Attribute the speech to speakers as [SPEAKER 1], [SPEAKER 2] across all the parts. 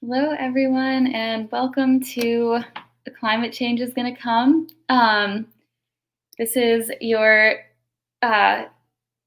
[SPEAKER 1] Hello, everyone, and welcome to The Climate Change is Gonna Come. This is your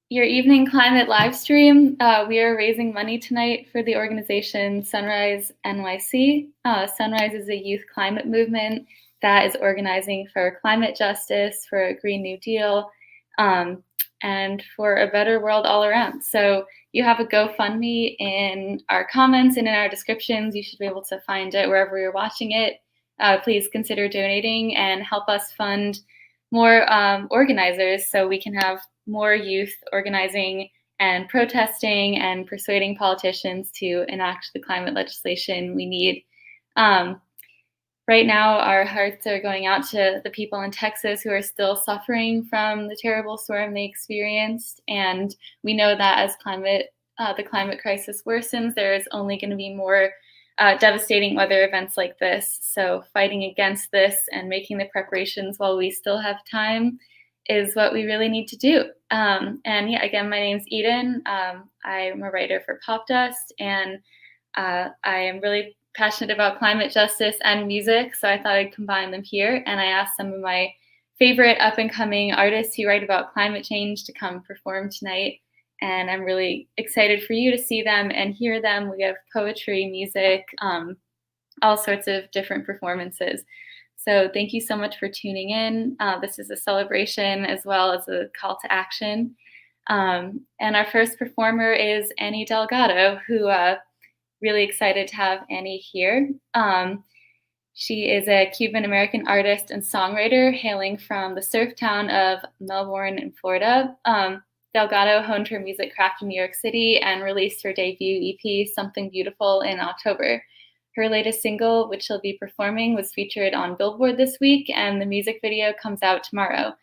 [SPEAKER 1] evening climate live stream. We are raising money tonight for the organization Sunrise NYC. Sunrise is a youth climate movement that is organizing for climate justice, for a Green New Deal, and for a better world all around. So you have a GoFundMe in our comments and in our descriptions. You should be able to find it wherever you're watching it. Please consider donating and help us fund more organizers so we can have more youth organizing and protesting and persuading politicians to enact the climate legislation we need. Right now, our hearts are going out to the people in Texas who are still suffering from the terrible storm they experienced. And we know that as the climate crisis worsens, there is only going to be more devastating weather events like this. So fighting against this and making the preparations while we still have time is what we really need to do. And yeah, again, my name's Eden. I'm a writer for Popdust, and I am really passionate about climate justice and music, so I thought I'd combine them here. And I asked some of my favorite up-and-coming artists who write about climate change to come perform tonight. And I'm really excited for you to see them and hear them. We have poetry, music, all sorts of different performances. So thank you so much for tuning in. This is a celebration as well as a call to action. And our first performer is Annie Delgado, who really excited to have Annie here. She is a Cuban-American artist and songwriter hailing from the surf town of Melbourne in Florida. Delgado honed her music craft in New York City and released her debut EP, Something Beautiful, in October. Her latest single, which she'll be performing, was featured on Billboard this week, and the music video comes out tomorrow.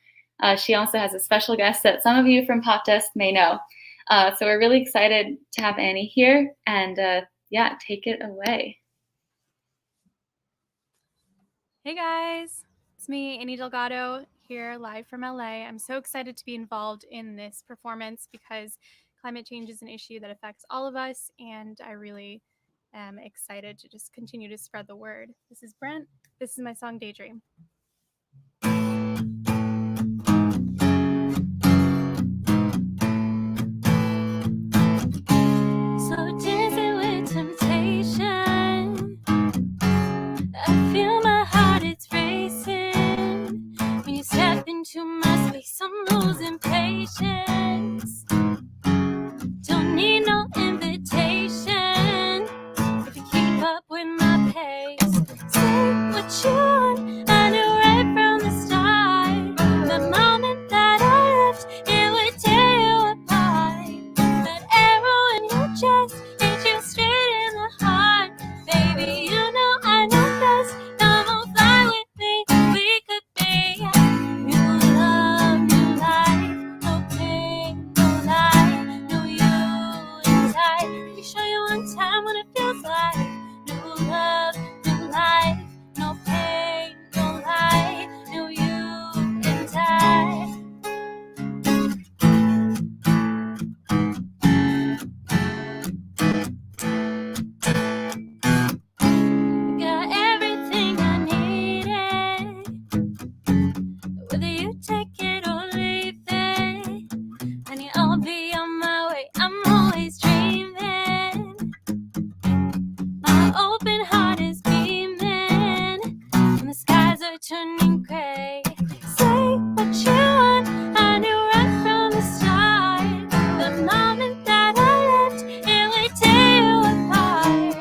[SPEAKER 1] She also has a special guest that some of you from Popdust may know. So we're really excited to have Annie here, and yeah, take it away.
[SPEAKER 2] Hey guys, it's me, Annie Delgado, here live from LA. I'm so excited to be involved in this performance because climate change is an issue that affects all of us, and I really am excited to just continue to spread the word. This is Brent. This is my song Daydream. So dancing with temptation, I feel my heart, it's racing. When you step into my space, I'm losing patience. Don't need no invitation if you keep up with my pace. Say what you want, I knew right from the start. The moment that I left, it would tear you apart. That arrow in your chest hit you straight in the heart. Baby, you know I know best. Come on, fly with me. We could be new love, new life, no pain, no lie, no you inside. Let me show you one time what it feels like. New love, new life, no pain, no lie, no you inside. Got everything I needed. Whether you take it or leave it, honey, I'll be on my way. I'm always dreaming. My open heart is beaming, and the skies are turning gray. Say what you want, I knew right from the start. The moment that I left, it would tear you apart.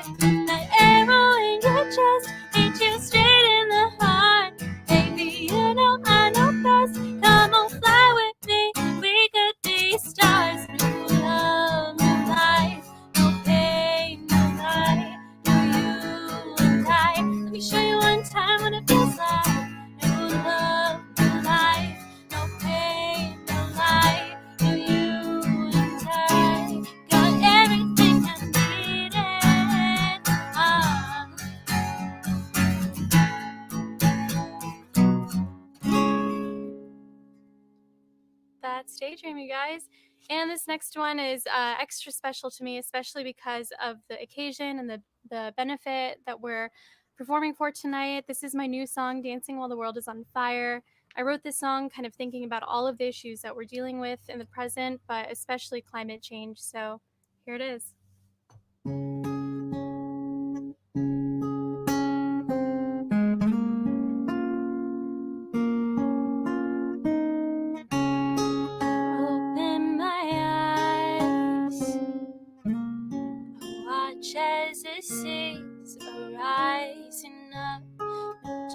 [SPEAKER 2] That arrow in your chest hit you straight in the heart. Baby, you know I know best. Come on, fly with me. We could be stars. New love, new life, no pain, no lie, no you and I. Let me show you one time what it feels like. New love, new life, no pain, no lie, no you and I. Got everything I needed. That's Daydream, you guys.
[SPEAKER 3] And this next one is extra special to me, especially because of the occasion and the benefit that we're performing for tonight. This is my new song, Dancing While the World is on Fire. I wrote this song kind of thinking about all of the issues that we're dealing with in the present, but especially climate change. So here it is.
[SPEAKER 2] Open my eyes, watch as the seas are rising up.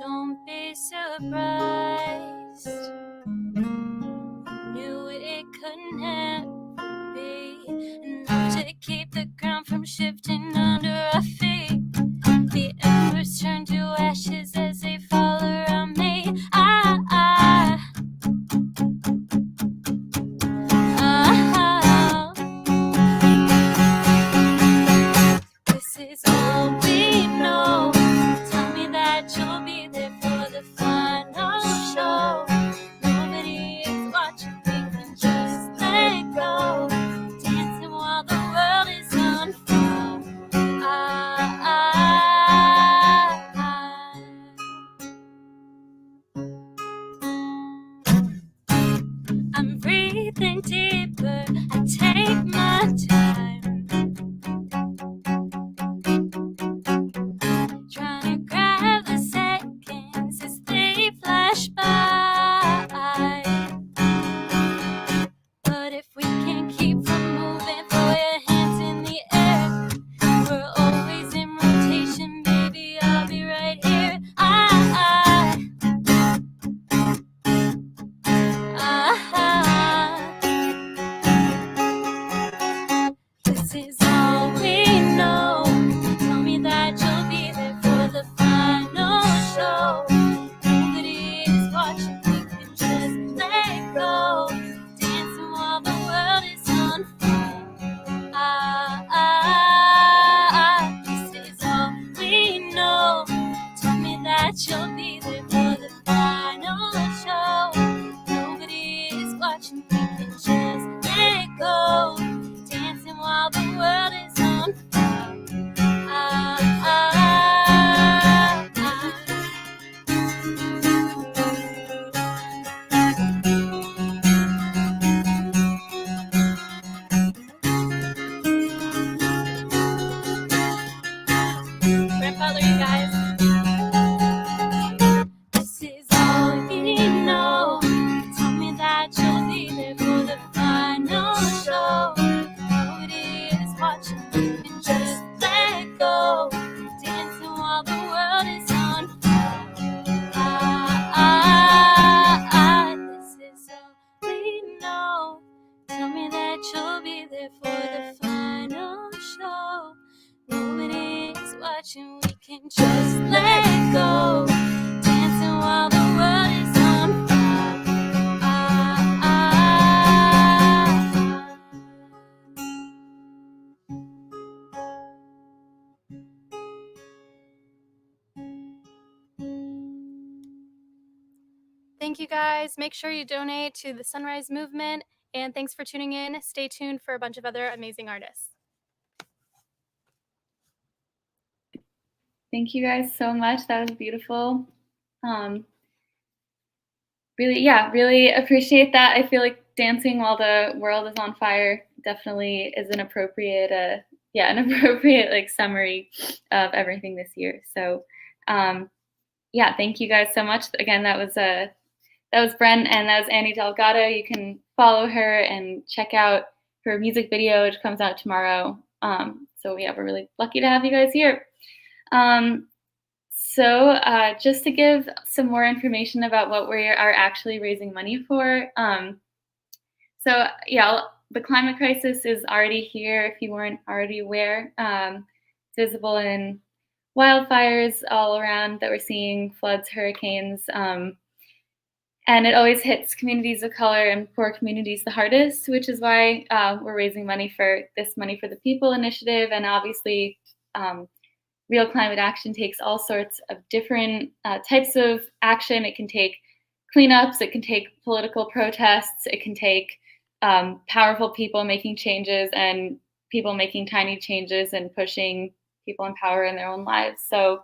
[SPEAKER 2] Don't be surprised, knew it could never be enough to keep the ground from shifting under our feet. The embers turn to ashes as they fall around me. This is all we know. Tell me that you'll be there for the final show. Nobody is watching, we can just let go. Dancing while the world is on fire. I'm breathing deeper, I take my time, trying to grab the seconds as they flash by. But if we can't keep from moving, throw your hands in the air. We're always in rotation, baby, I'll be right here. This is all we know. Tell me that you'll be there for the final show. Nobody is watching, we can just let go. Dancing while the world is on fire. This is all we know. Tell me that you'll be there for the final show. Nobody is watching, we can just let go. Dancing while the world is on fire. Grandfather, you guys. This is all we know. Tell me that you'll be there for the final show. Nobody is watching, you can just let go. Dancing while the world is on fire. This is all we know. Tell me that you'll be there for the final show. Nobody is watching, we can just let go. Dancing while the world is on fire.
[SPEAKER 3] Thank you guys. Make sure you donate to the Sunrise Movement. And thanks for tuning in. Stay tuned for a bunch of other amazing artists.
[SPEAKER 1] Thank you guys so much. That was beautiful. Really appreciate that. I feel like dancing while the world is on fire definitely is an appropriate, like summary of everything this year. So, thank you guys so much. Again, that was Bren and that was Annie Delgado. You can follow her and check out her music video, which comes out tomorrow. So we're really lucky to have you guys here. Just to give some more information about what we are actually raising money for. The climate crisis is already here, if you weren't already aware. It's visible in wildfires all around that we're seeing, floods, hurricanes, and it always hits communities of color and poor communities the hardest, which is why we're raising money for this Money for the People initiative. And obviously, real climate action takes all sorts of different types of action. It can take cleanups, it can take political protests, it can take powerful people making changes and people making tiny changes and pushing people in power in their own lives. So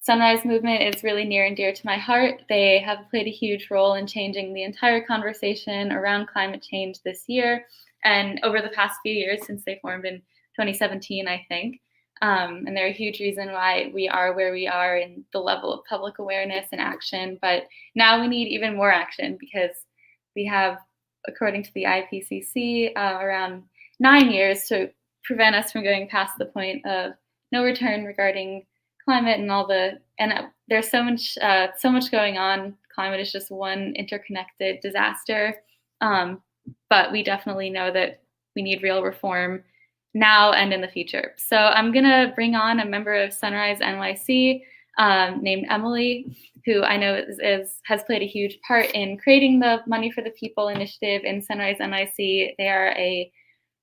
[SPEAKER 1] Sunrise Movement is really near and dear to my heart. They have played a huge role in changing the entire conversation around climate change this year and over the past few years since they formed in 2017, I think. And they're a huge reason why we are where we are in the level of public awareness and action. But now we need even more action because we have, according to the IPCC, around 9 years to prevent us from going past the point of no return regarding climate and there's so much going on. Climate is just one interconnected disaster. But we definitely know that we need real reform now and in the future. So I'm gonna bring on a member of Sunrise NYC named Emily, who I know has played a huge part in creating the Money for the People initiative in Sunrise NYC. They are a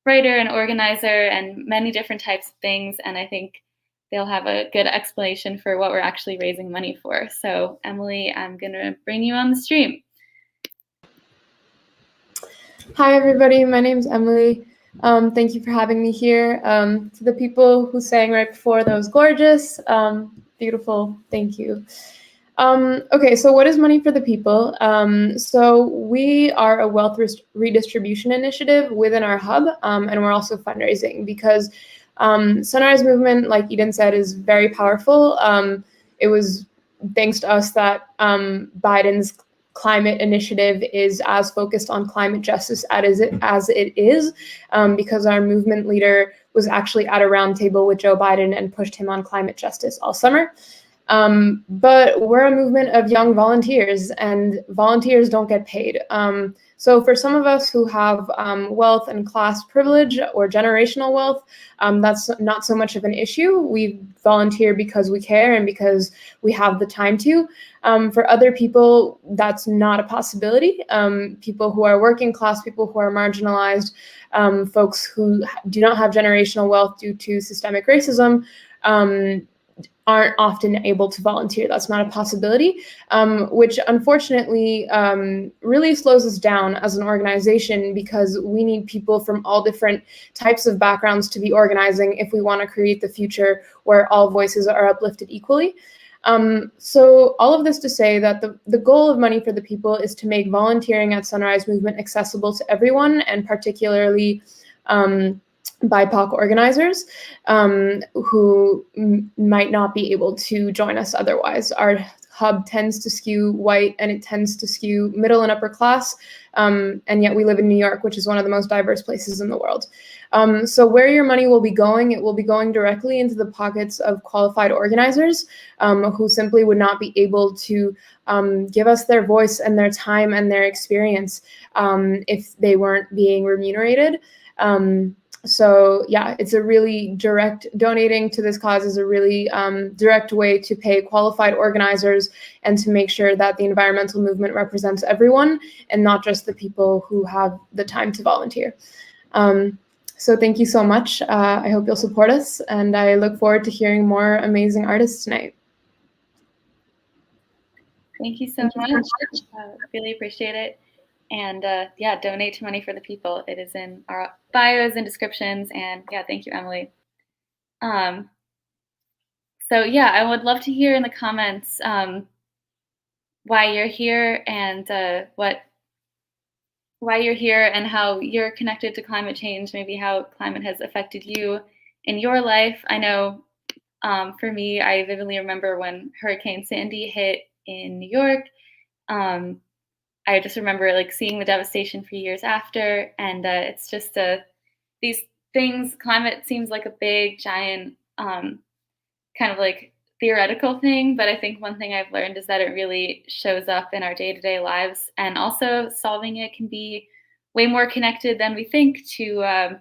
[SPEAKER 1] writer and organizer and many different types of things, and I think they'll have a good explanation for what we're actually raising money for. So Emily, I'm gonna bring you on the stream.
[SPEAKER 4] Hi, everybody. My name's Emily. Thank you for having me here. To the people who sang right before, that was gorgeous. Beautiful. Thank you. Okay, so what is Money for the People? So we are a wealth redistribution initiative within our hub, and we're also fundraising because Sunrise Movement, like Eden said, is very powerful. It was thanks to us that Biden's climate initiative is as focused on climate justice as it is, because our movement leader was actually at a roundtable with Joe Biden and pushed him on climate justice all summer. But we're a movement of young volunteers, and volunteers don't get paid. So for some of us who have wealth and class privilege or generational wealth, that's not so much of an issue. We volunteer because we care and because we have the time to. For other people, that's not a possibility. People who are working class, people who are marginalized, folks who do not have generational wealth due to systemic racism, aren't often able to volunteer. That's not a possibility, which unfortunately really slows us down as an organization because we need people from all different types of backgrounds to be organizing if we want to create the future where all voices are uplifted equally. So all of this to say that the goal of Money for the People is to make volunteering at Sunrise Movement accessible to everyone, and particularly BIPOC organizers who might not be able to join us otherwise. Our hub tends to skew white and it tends to skew middle and upper class, and yet we live in New York, which is one of the most diverse places in the world. So where your money will be going, it will be going directly into the pockets of qualified organizers who simply would not be able to give us their voice and their time and their experience if they weren't being remunerated. So yeah, it's a really direct, donating to this cause is a really direct way to pay qualified organizers and to make sure that the environmental movement represents everyone and not just the people who have the time to volunteer. So thank you so much. I hope you'll support us, and I look forward to hearing more amazing artists tonight.
[SPEAKER 1] Thank you so much. Really appreciate it. And yeah, donate to Money for the People. It is in our bios and descriptions. And yeah, thank you, Emily. So yeah, I would love to hear in the comments why you're here and why you're here and how you're connected to climate change, maybe how climate has affected you in your life. I know for me, I vividly remember when Hurricane Sandy hit in New York. I just remember like seeing the devastation for years after, and it's just these things. Climate seems like a big, giant, kind of like theoretical thing, but I think one thing I've learned is that it really shows up in our day-to-day lives, and also solving it can be way more connected than we think to.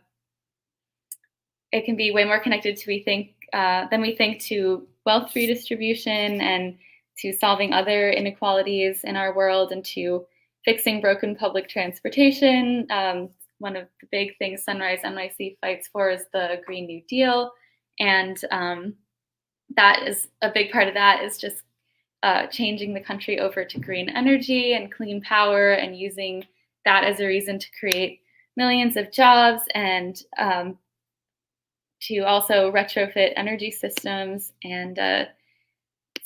[SPEAKER 1] It can be way more connected than we think to wealth redistribution and to solving other inequalities in our world and to fixing broken public transportation. One of the big things Sunrise NYC fights for is the Green New Deal. And that is a big part of that is just changing the country over to green energy and clean power and using that as a reason to create millions of jobs and to also retrofit energy systems. And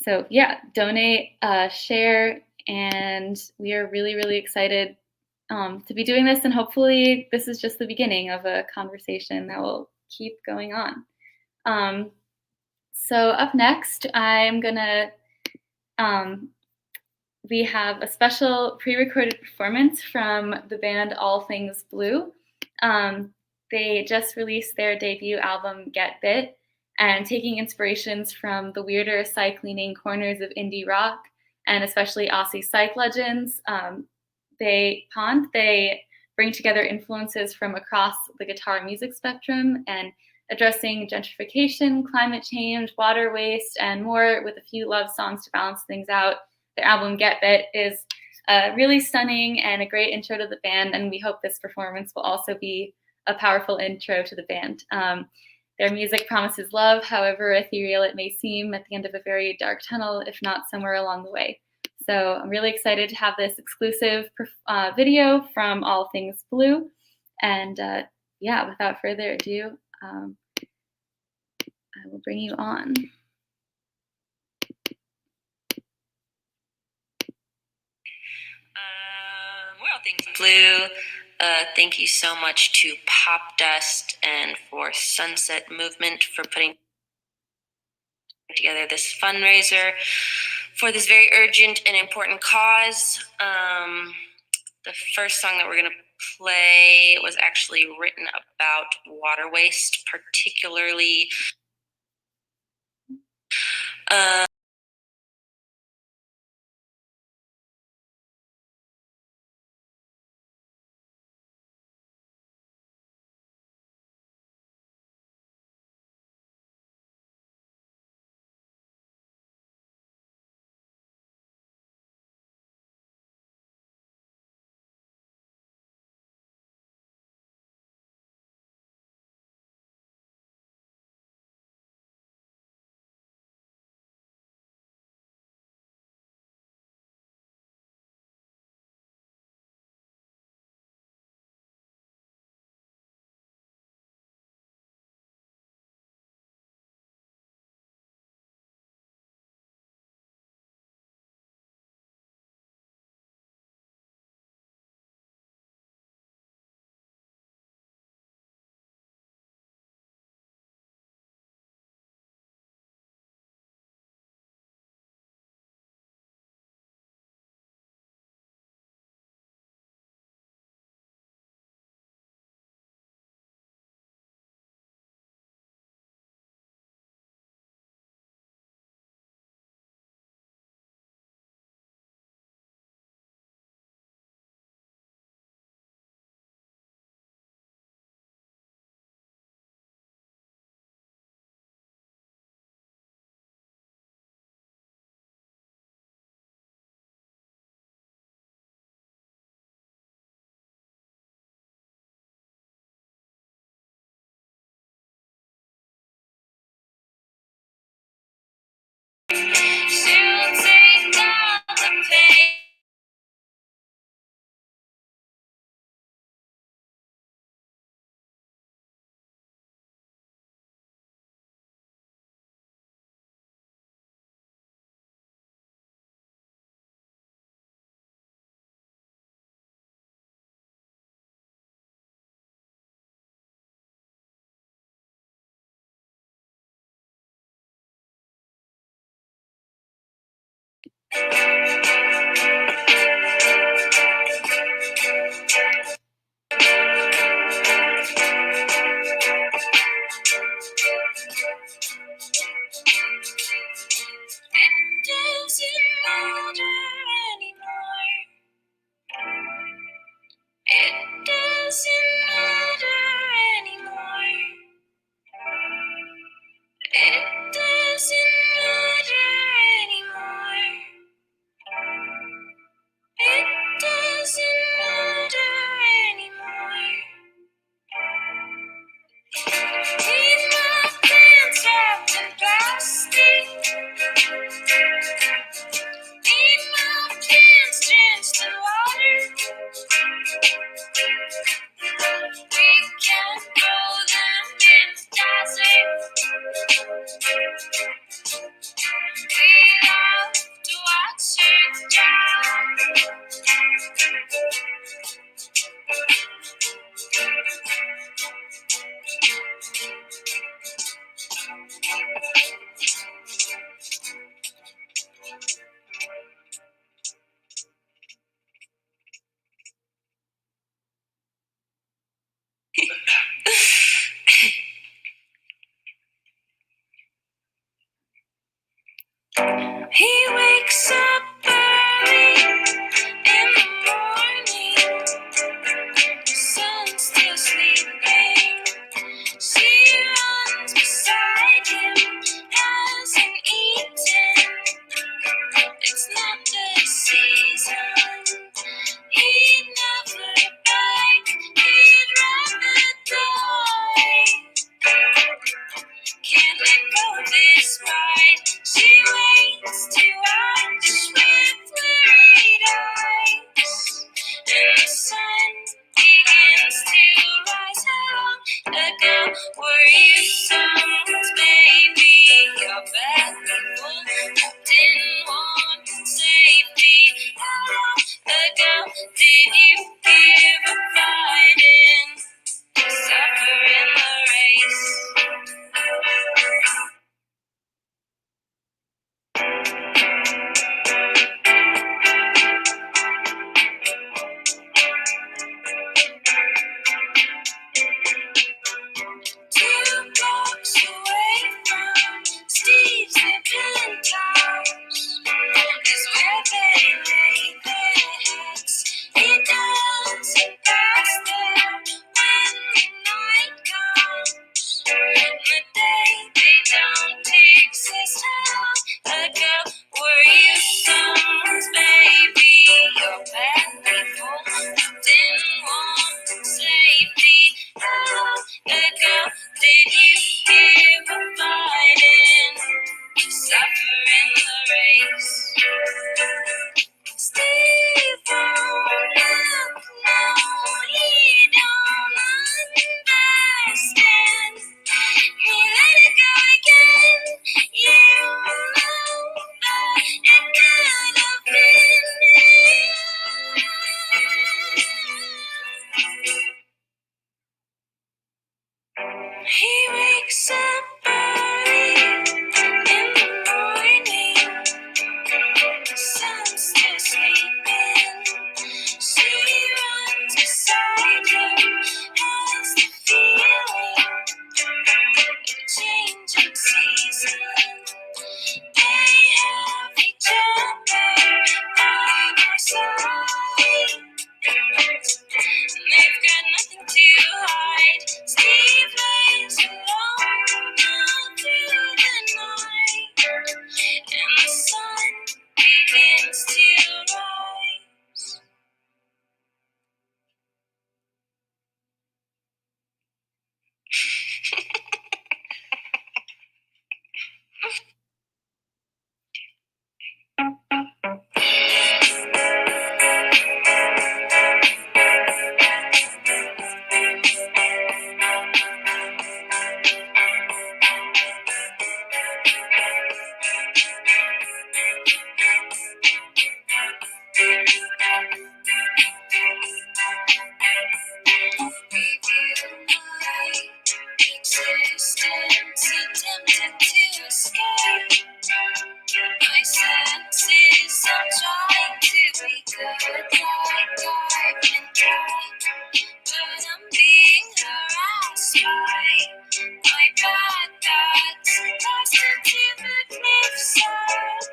[SPEAKER 1] so yeah, donate, share, and we are really, really excited to be doing this. And hopefully this is just the beginning of a conversation that will keep going on. So up next, I'm gonna, we have a special pre-recorded performance from the band All Things Blue. They just released their debut album, Get Bit, and taking inspirations from the weirder psych-leaning corners of indie rock, and especially Aussie psych legends, they bring together influences from across the guitar music spectrum and addressing gentrification, climate change, water waste, and more, with a few love songs to balance things out. Their album Get Bit is really stunning and a great intro to the band, and we hope this performance will also be a powerful intro to the band. Their music promises love, however ethereal it may seem, at the end of a very dark tunnel, if not somewhere along the way. So I'm really excited to have this exclusive video from All Things Blue. And yeah, without further ado, I will bring you on.
[SPEAKER 5] We're All Things Blue. Thank you so much to Popdust and for Sunset Movement for putting together this fundraiser for this very urgent and important cause. The first song that we're going to play was actually written about water waste, particularly she'll take all the pain. It doesn't matter anymore. It doesn't matter anymore. It doesn't matter anymore. He wakes up early in the morning, sun's still sleeping. She runs beside him, hasn't eaten. It's not the season. He'd never beg, he'd rather die. Can't let go of this ride. She waits to watch with wearied eyes, and the sun begins to rise. How long ago were you someone's baby? Your belly full, didn't want safety. How long ago did you give up fighting? Suffer in the race. Two blocks away from Steve's new penthouse is where they lay their heads. He doesn't pass there when the night comes. The day they don't exist. How long ago were you someone's baby? Your belly full, didn't want safety. How long ago did you give up fighting? Suffer in the race. Steve won't look, no, he don't understand. You let it go again. You know that it could have been He wakes up early in the morning, the sun's still sleeping. She runs beside him, has the feeling of a changing season. They have each other by their side. They've got nothing to hide. Steve lays alone all through the night, and the sun begins to rise. Existence attempted to escape. My senses are trying to be good like I've been trying, but I'm being harassed by my bad thoughts. Lost into the cliffside,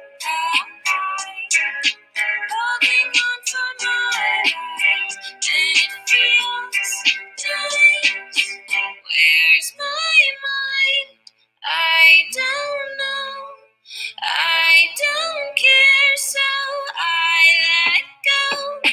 [SPEAKER 5] holding on for my life, and it feels nice. Where's my mind? I don't know. I don't care, so I let go.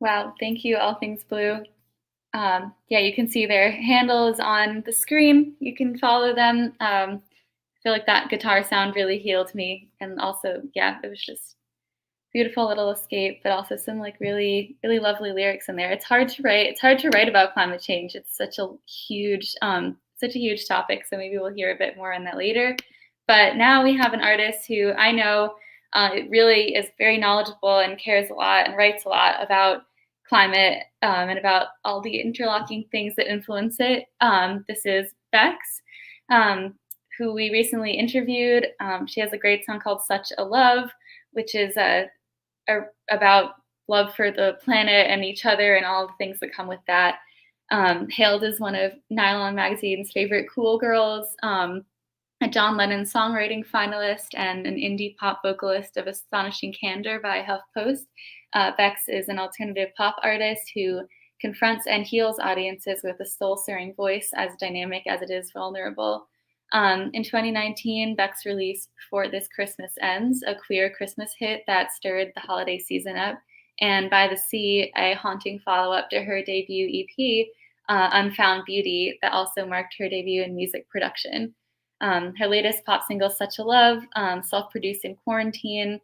[SPEAKER 1] Wow, thank you, All Things Blue. Yeah, you can see their handle is on the screen. You can follow them. I feel like that guitar sound really healed me. And also, yeah, it was just beautiful little escape, but also some like really, really lovely lyrics in there. It's hard to write. It's hard to write about climate change. It's such a huge topic. So maybe we'll hear a bit more on that later. But now we have an artist who I know really is very knowledgeable and cares a lot and writes a lot about climate and about all the interlocking things that influence it. This is Bex, who we recently interviewed. She has a great song called Such a Love, which is about love for the planet and each other and all the things that come with that. Hailed as one of Nylon Magazine's favorite cool girls, a John Lennon songwriting finalist, and an indie pop vocalist of astonishing candor by HuffPost. Bex is an alternative pop artist who confronts and heals audiences with a soul-stirring voice as dynamic as it is vulnerable. In 2019, Bex released Before This Christmas Ends, a queer Christmas hit that stirred the holiday season up, and By the Sea, a haunting follow-up to her debut EP, Unfound Beauty, that also marked her debut in music production. Her latest pop single, Such a Love, self-produced in quarantine,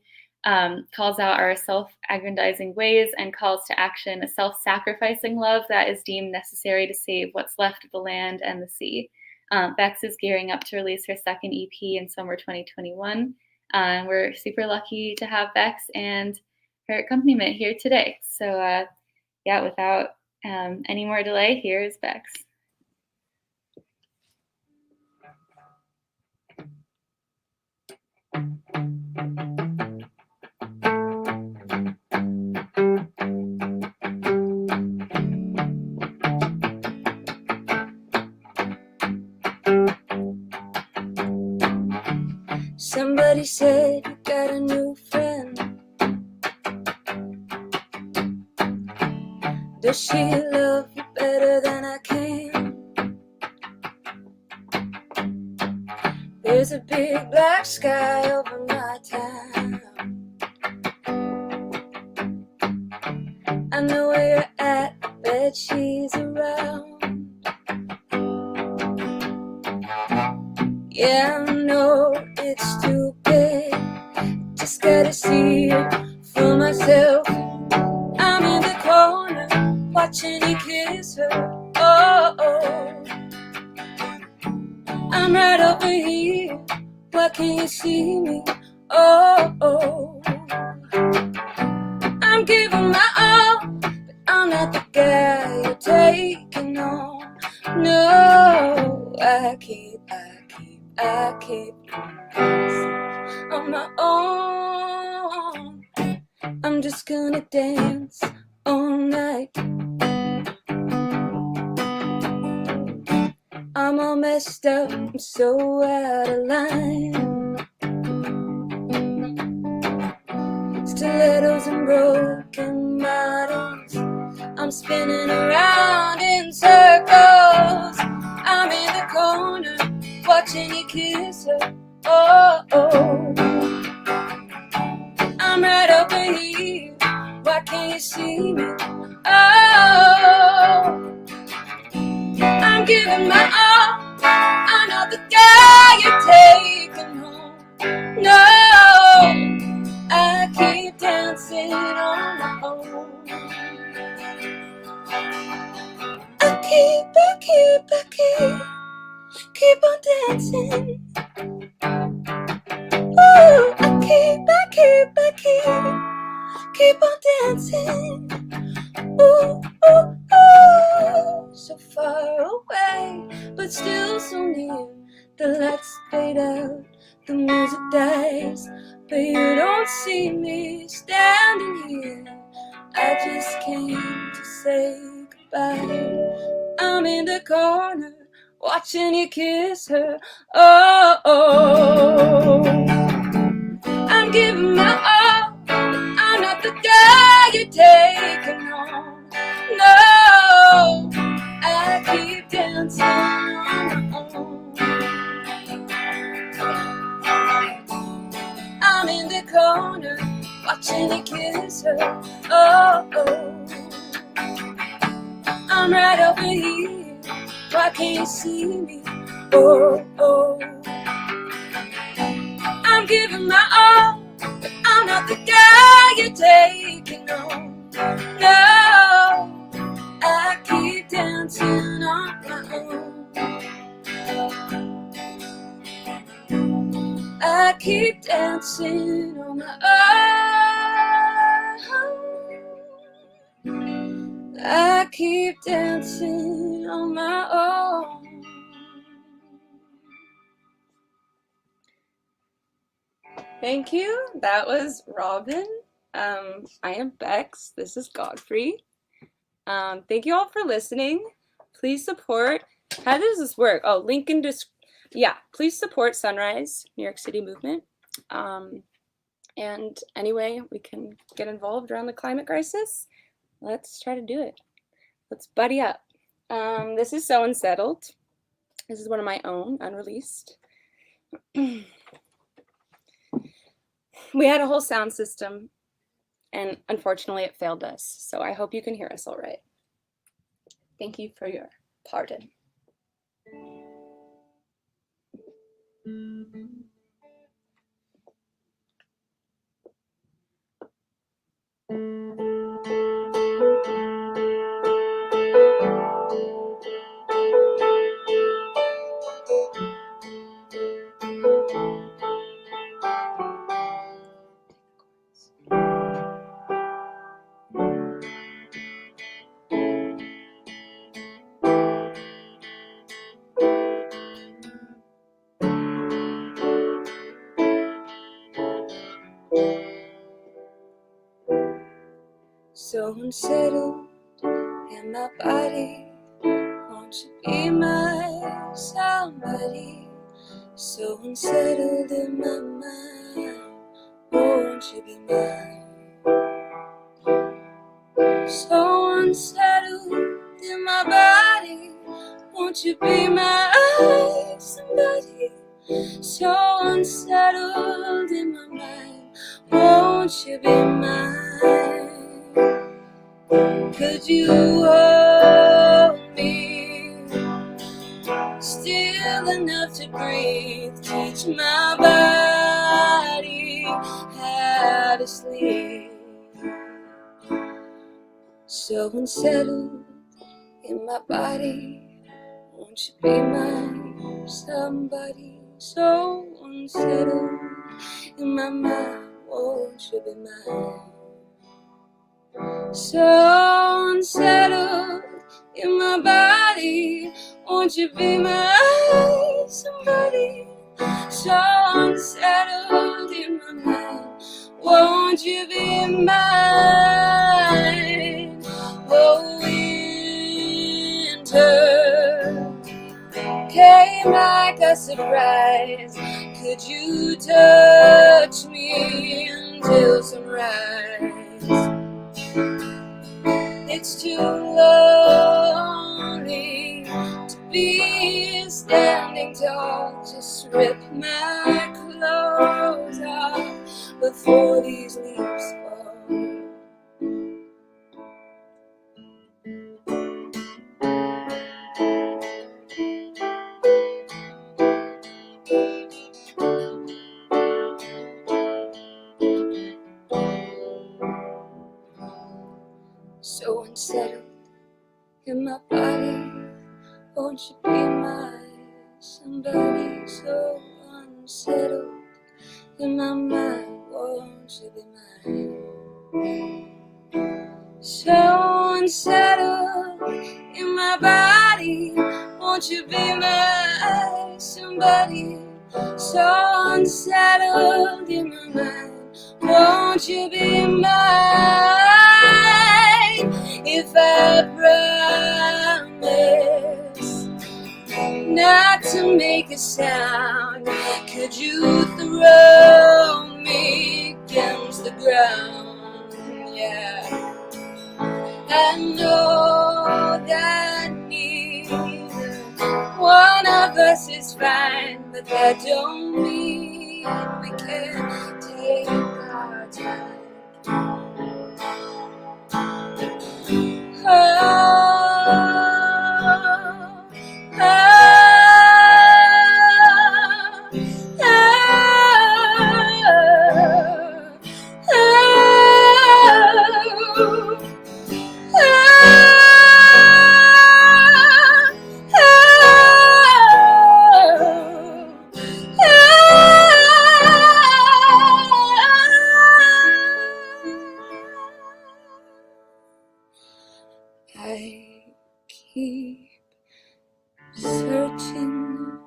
[SPEAKER 1] calls out our self-aggrandizing ways and calls to action a self-sacrificing love that is deemed necessary to save what's left of the land and the sea. Bex is gearing up to release her second EP in summer 2021. We're super lucky to have Bex and her accompaniment here today. So yeah, without any more delay, here's Bex.
[SPEAKER 2] Somebody said you got a new friend. Does she love you better than I can? There's a big black sky over my town. I know where you're at, I bet she's around. Yeah, I know it's stupid, just gotta see it for myself. I'm in the corner, watching you kiss her. Oh, I'm right over here, why can't you see me? Oh, I'm giving my all, but I'm not the guy you're taking on. No, I keep on my own. I'm just gonna dance all night. I'm all messed up, I'm so out of line. Stilettos and broken bottles, I'm spinning around in circles. I'm in the corner, watching you kiss her. Oh, I'm right over here, why can't you see me? Oh, I'm giving my all, I'm not the guy you're taking home. No, I keep dancing on my own. Keep on dancing. Ooh, keep on dancing. Ooh, so far away, but still so near. The lights fade out, the music dies, but you don't see me standing here. I just came to say goodbye. I'm in the corner, watching you kiss her. Oh, I'm giving my all, but I'm not the guy you're taking home. No, I keep dancing on my own. I'm in the corner, watching you kiss her. Oh, I'm right over here. Why can't you see me? Oh, oh. I'm giving my all, but I'm not the guy you're taking on. No, I keep dancing on my own. I keep dancing on my own. I keep dancing on my own. Thank you. That was Robin. I am Bex. This is Godfrey. Thank you all for listening. Please support. How does this work? Oh, link in yeah. Please support Sunrise New York City movement. And anyway, we can get involved around the climate crisis. Let's try to do it. Let's buddy up. This is So Unsettled. This is one of my own, unreleased. We had a whole sound system, and unfortunately it failed us. So I hope you can hear us all right. Thank you for your pardon. So unsettled in my body, won't you be my somebody? So unsettled in my mind, won't you be mine? So unsettled in my body, won't you be my somebody? So unsettled in my mind, won't you be mine? Could you hold me still enough to breathe? Teach my body how to sleep. So unsettled in my body, won't you be my somebody? So unsettled in my mind, won't you be mine? So unsettled in my body, won't you be my somebody? So unsettled in my mind, won't you be mine? Oh, winter came like a surprise. Could you touch me until sunrise? It's too lonely to be standing tall. Just rip my clothes off before these leaves fall. So unsettled in my body, won't you be my somebody? So unsettled in my mind, won't you be mine? So unsettled in my body, won't you be my somebody? So unsettled in my mind, won't you be mine? If I promise not to make a sound, could you throw me against the ground? Yeah, I know that neither one of us is fine, but that don't mean we can't take our time. Oh,
[SPEAKER 6] I keep searching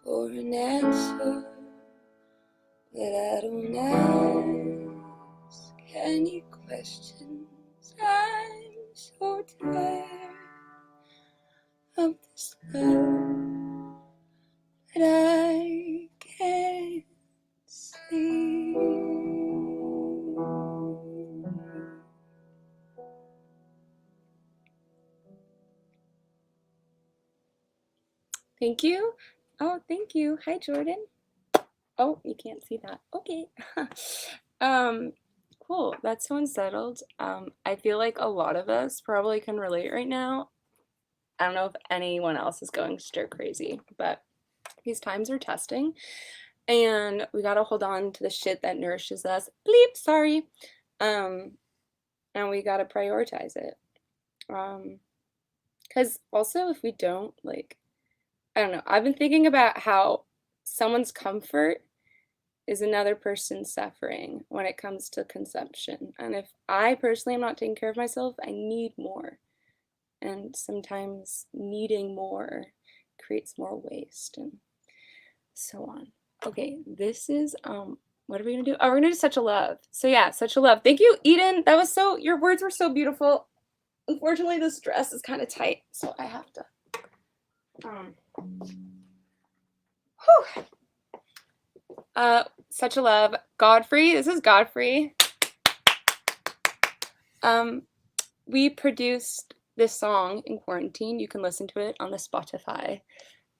[SPEAKER 6] for an answer that I don't ask any questions. I'm so tired of this love that I can't sleep. Thank you. Oh, thank you. Hi, Jordan. Oh, you can't see that. Okay. Cool. That's so unsettled. I feel like a lot of us probably can relate right now. I don't know if anyone else is going stir crazy, but these times are testing, and we gotta hold on to the shit that nourishes us. Bleep, sorry. And we gotta prioritize it. Because also, if we don't, like, I don't know, I've been thinking about how someone's comfort is another person's suffering when it comes to consumption. And if I personally am not taking care of myself, I need more. And sometimes needing more creates more waste and so on. Okay, this is, what are we gonna do? Oh, we're gonna do Such a Love. So yeah, Such a Love. Thank you, Eden. That was so, your words were so beautiful. Unfortunately, this dress is kind of tight, so I have to, Such a Love. Godfrey, this is Godfrey. We produced this song in quarantine. You can listen to it on the Spotify.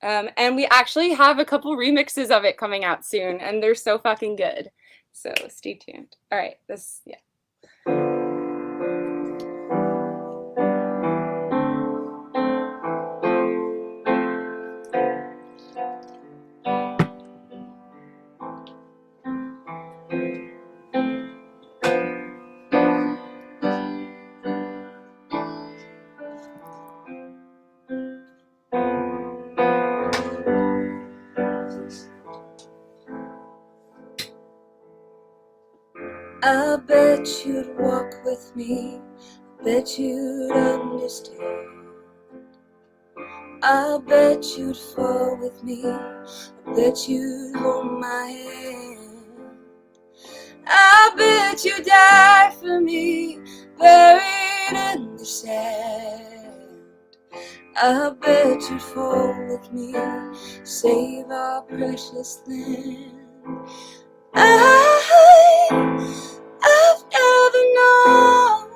[SPEAKER 6] And we actually have a couple remixes of it coming out soon, and they're so fucking good. So stay tuned. All right, this, yeah. I bet you'd walk with me, I bet you'd understand. I bet you'd fall with me, I bet you'd hold my hand. I bet you'd die for me, buried in the sand. I bet you'd fall with me, save our precious land. I've never known.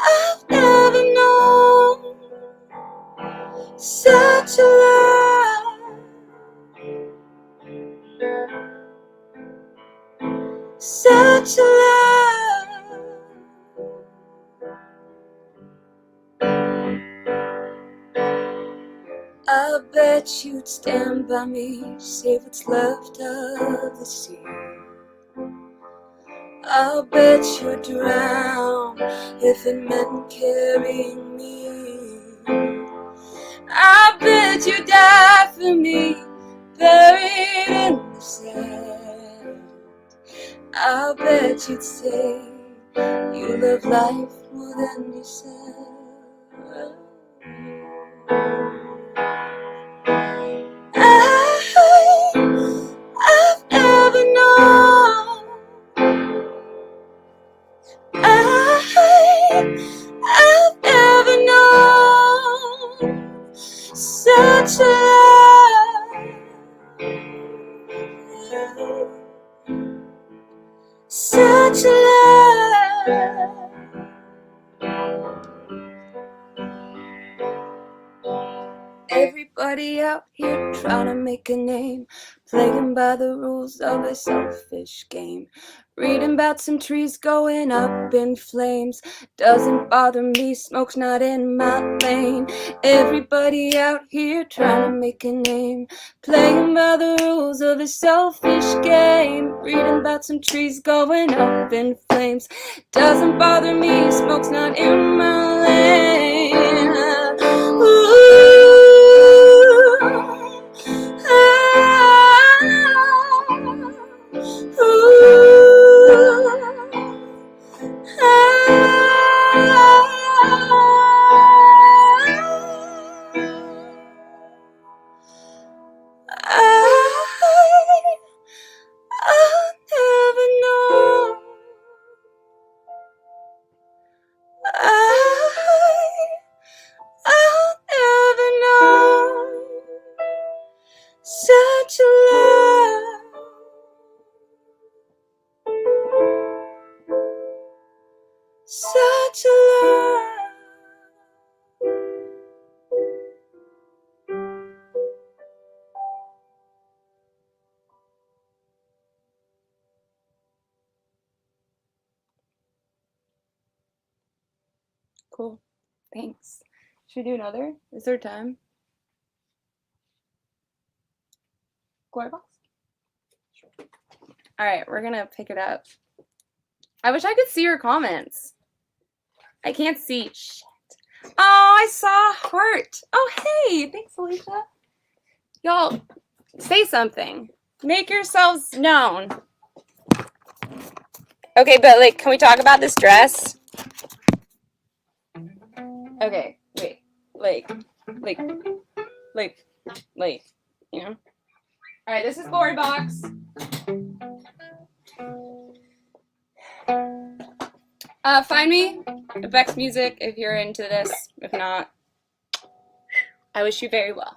[SPEAKER 6] I've never known such a love, such a love. I bet you'd stand by me, save what's left of the sea. I bet you'd drown if it meant carrying me. I bet you'd die for me, buried in the sand. I bet you'd say you love life more than yourself. I've never known. I've never known such a love, such a love. Everybody out here trying to make a name, playing by the rules of a selfish game. Reading about some trees going up in flames. Doesn't bother me, smoke's not in my lane. Everybody out here trying to make a name, playing by the rules of a selfish game. Reading about some trees going up in flames. Doesn't bother me, smoke's not in my lane. Cool. Thanks. Should we do another? Is there time? Glory box? Sure. All right, we're gonna pick it up. I wish I could see your comments. I can't see. Shit. Oh, I saw a heart. Oh, hey. Thanks, Alicia. Y'all, say something. Make yourselves known. Okay, but like, can we talk about this dress? Okay, wait. Like, you know? All right, this is Glory Box. Find me at Bex Music if you're into this. If not, I wish you very well.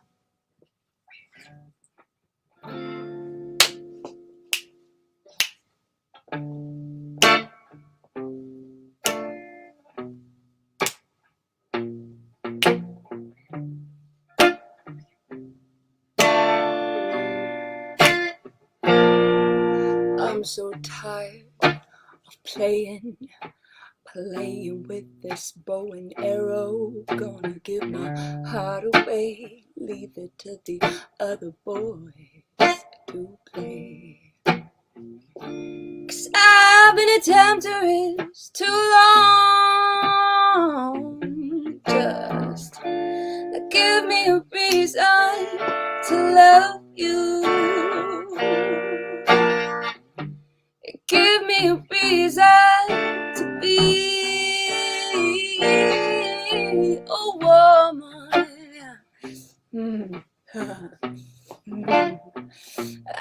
[SPEAKER 6] I'm so tired of playing with this bow and arrow. Gonna give my heart away, leave it to the other boys to play. 'Cause I've been a temptress too long. Just give me a reason to love you. Give me a reason to be a woman.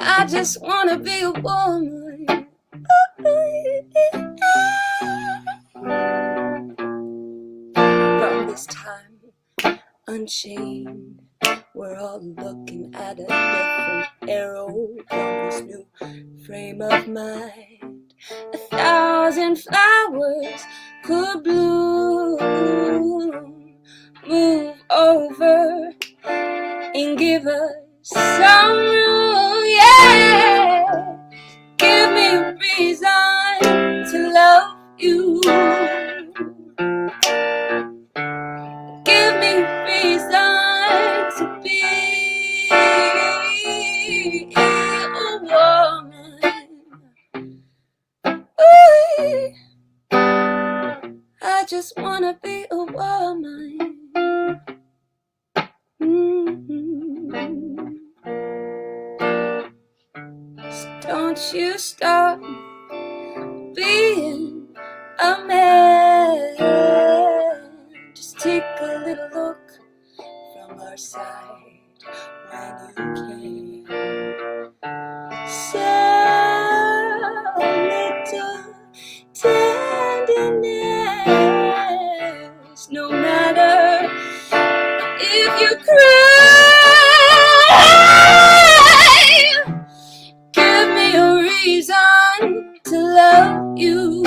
[SPEAKER 6] I just wanna be a woman. From this time unchained, we're all looking at a different arrow from this new frame of mind. 1,000 flowers could bloom. Move over and give us some room, yeah. Give me a reason to love you. Give me a reason to be a woman. Ooh, I just wanna be a woman. So don't you stop being a man. Just take a little look from our side when you can. So little tenderness, no matter if you cry. Give me a reason to love you.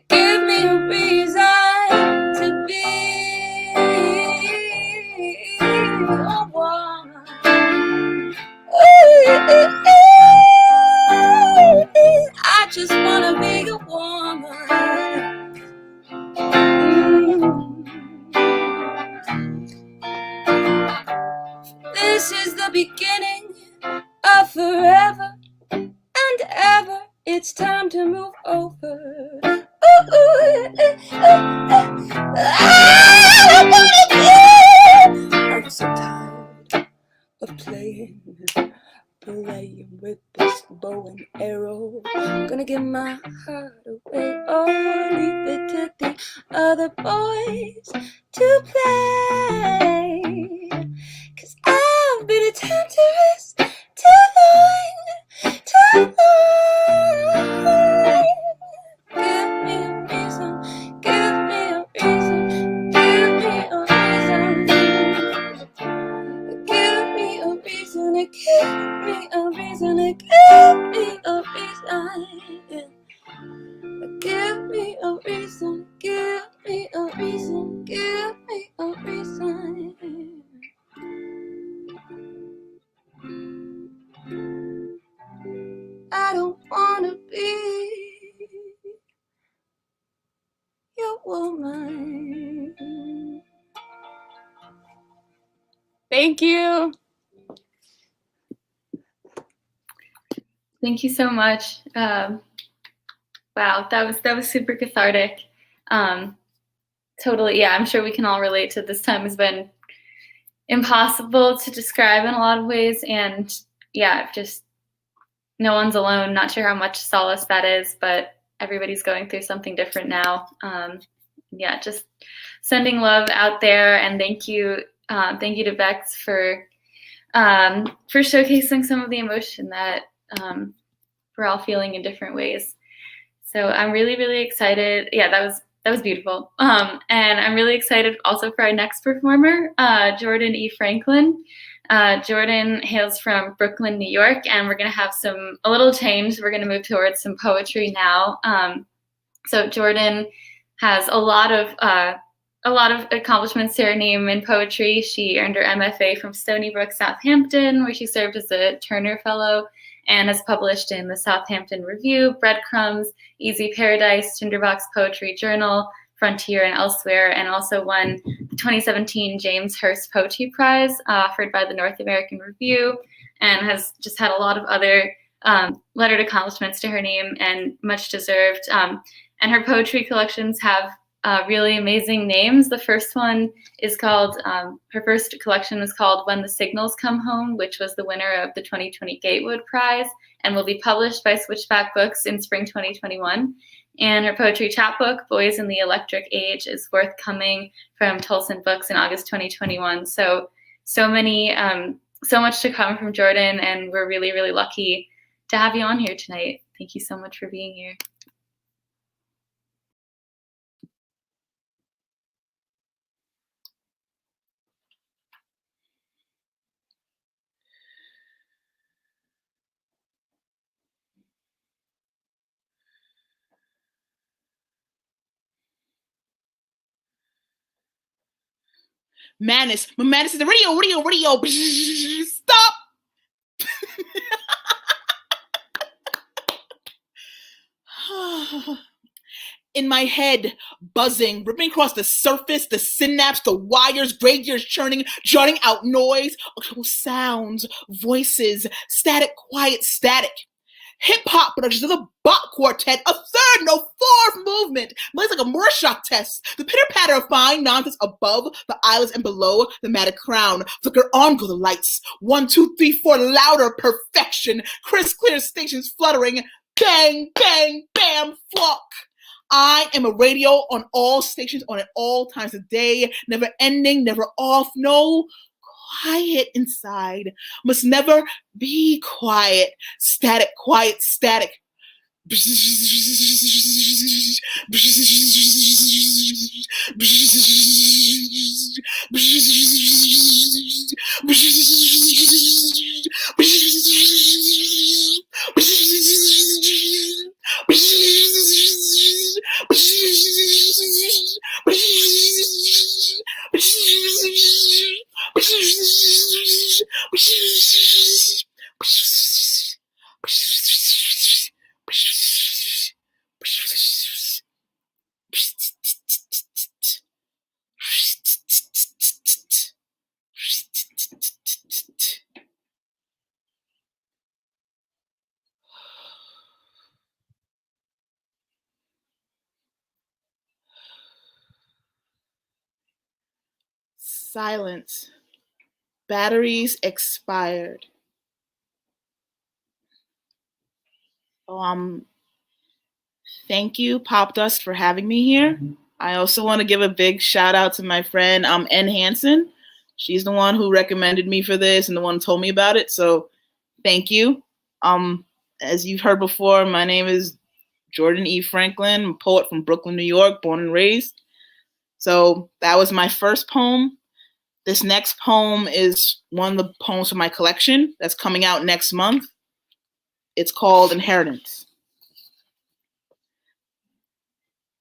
[SPEAKER 6] Give me a reason to be a woman. I just wanna be a woman. This is the beginning of forever and ever. It's time to move over. I'm so tired of playing with this bow and arrow. Gonna give my heart away, or leave it to the other boys to play. 'Cause I've been a temptress too long. Give me a reason, give me a reason, give me a reason. Give me a reason, give me a reason, give me a reason. Give me a reason, give me a reason, give me a reason. I don't wanna be
[SPEAKER 1] Thank you so much. Wow, that was super cathartic. Totally, yeah, I'm sure we can all relate to this time has been impossible to describe in a lot of ways, and yeah, just no one's alone. Not sure how much solace that is, but everybody's going through something different now. Yeah, just sending love out there, and thank you to Bex for showcasing some of the emotion that we're all feeling in different ways. So I'm really, really excited. Yeah, that was beautiful. And I'm really excited also for our next performer, Jordan E. Franklin. Jordan hails from Brooklyn, New York, and we're going to have a little change. We're going to move towards some poetry now. So Jordan has a lot of accomplishments to her name in poetry. She earned her MFA from Stony Brook, Southampton, where she served as a Turner Fellow, and has published in the Southampton Review, Breadcrumbs, Easy Paradise, Tinderbox Poetry Journal, Frontier, and elsewhere, and also won the 2017 James Hurst Poetry Prize offered by the North American Review, and has just had a lot of other lettered accomplishments to her name, and much deserved. And her poetry collections have really amazing names. The first one is called, her first collection was called When the Signals Come Home, which was the winner of the 2020 Gatewood Prize and will be published by Switchback Books in spring 2021. And her poetry chapbook, Boys in the Electric Age, is forthcoming from Tolson Books in August 2021. So much to come from Jordan, and we're really, really lucky to have you on here tonight. Thank you so much for being here.
[SPEAKER 7] Madness is the radio. Stop. In my head, buzzing, ripping across the surface, the synapse, the wires, gray gears churning, jutting out noise, sounds, voices, static, quiet, static. Hip-hop productions of the Bach Quartet, a third, no fourth movement. Plays like a Rorschach test. The pitter-patter of fine nonsense above the eyelids and below the matted crown. Flicker on go the lights. 1, 2, 3, 4, louder perfection. Crisp, clear stations fluttering. Bang, bang, bam, flock. I am a radio on all stations, on at all times of day, never ending, never off, no quiet inside, must never be quiet, static, quiet, static. Silence. Batteries expired. Thank you, Popdust, for having me here. I also want to give a big shout out to my friend N. Hansen. She's the one who recommended me for this and the one who told me about it. So thank you. As you've heard before, my name is Jordan E. Franklin. I'm a poet from Brooklyn, New York, born and raised. So that was my first poem. This next poem is one of the poems from my collection that's coming out next month. It's called Inheritance.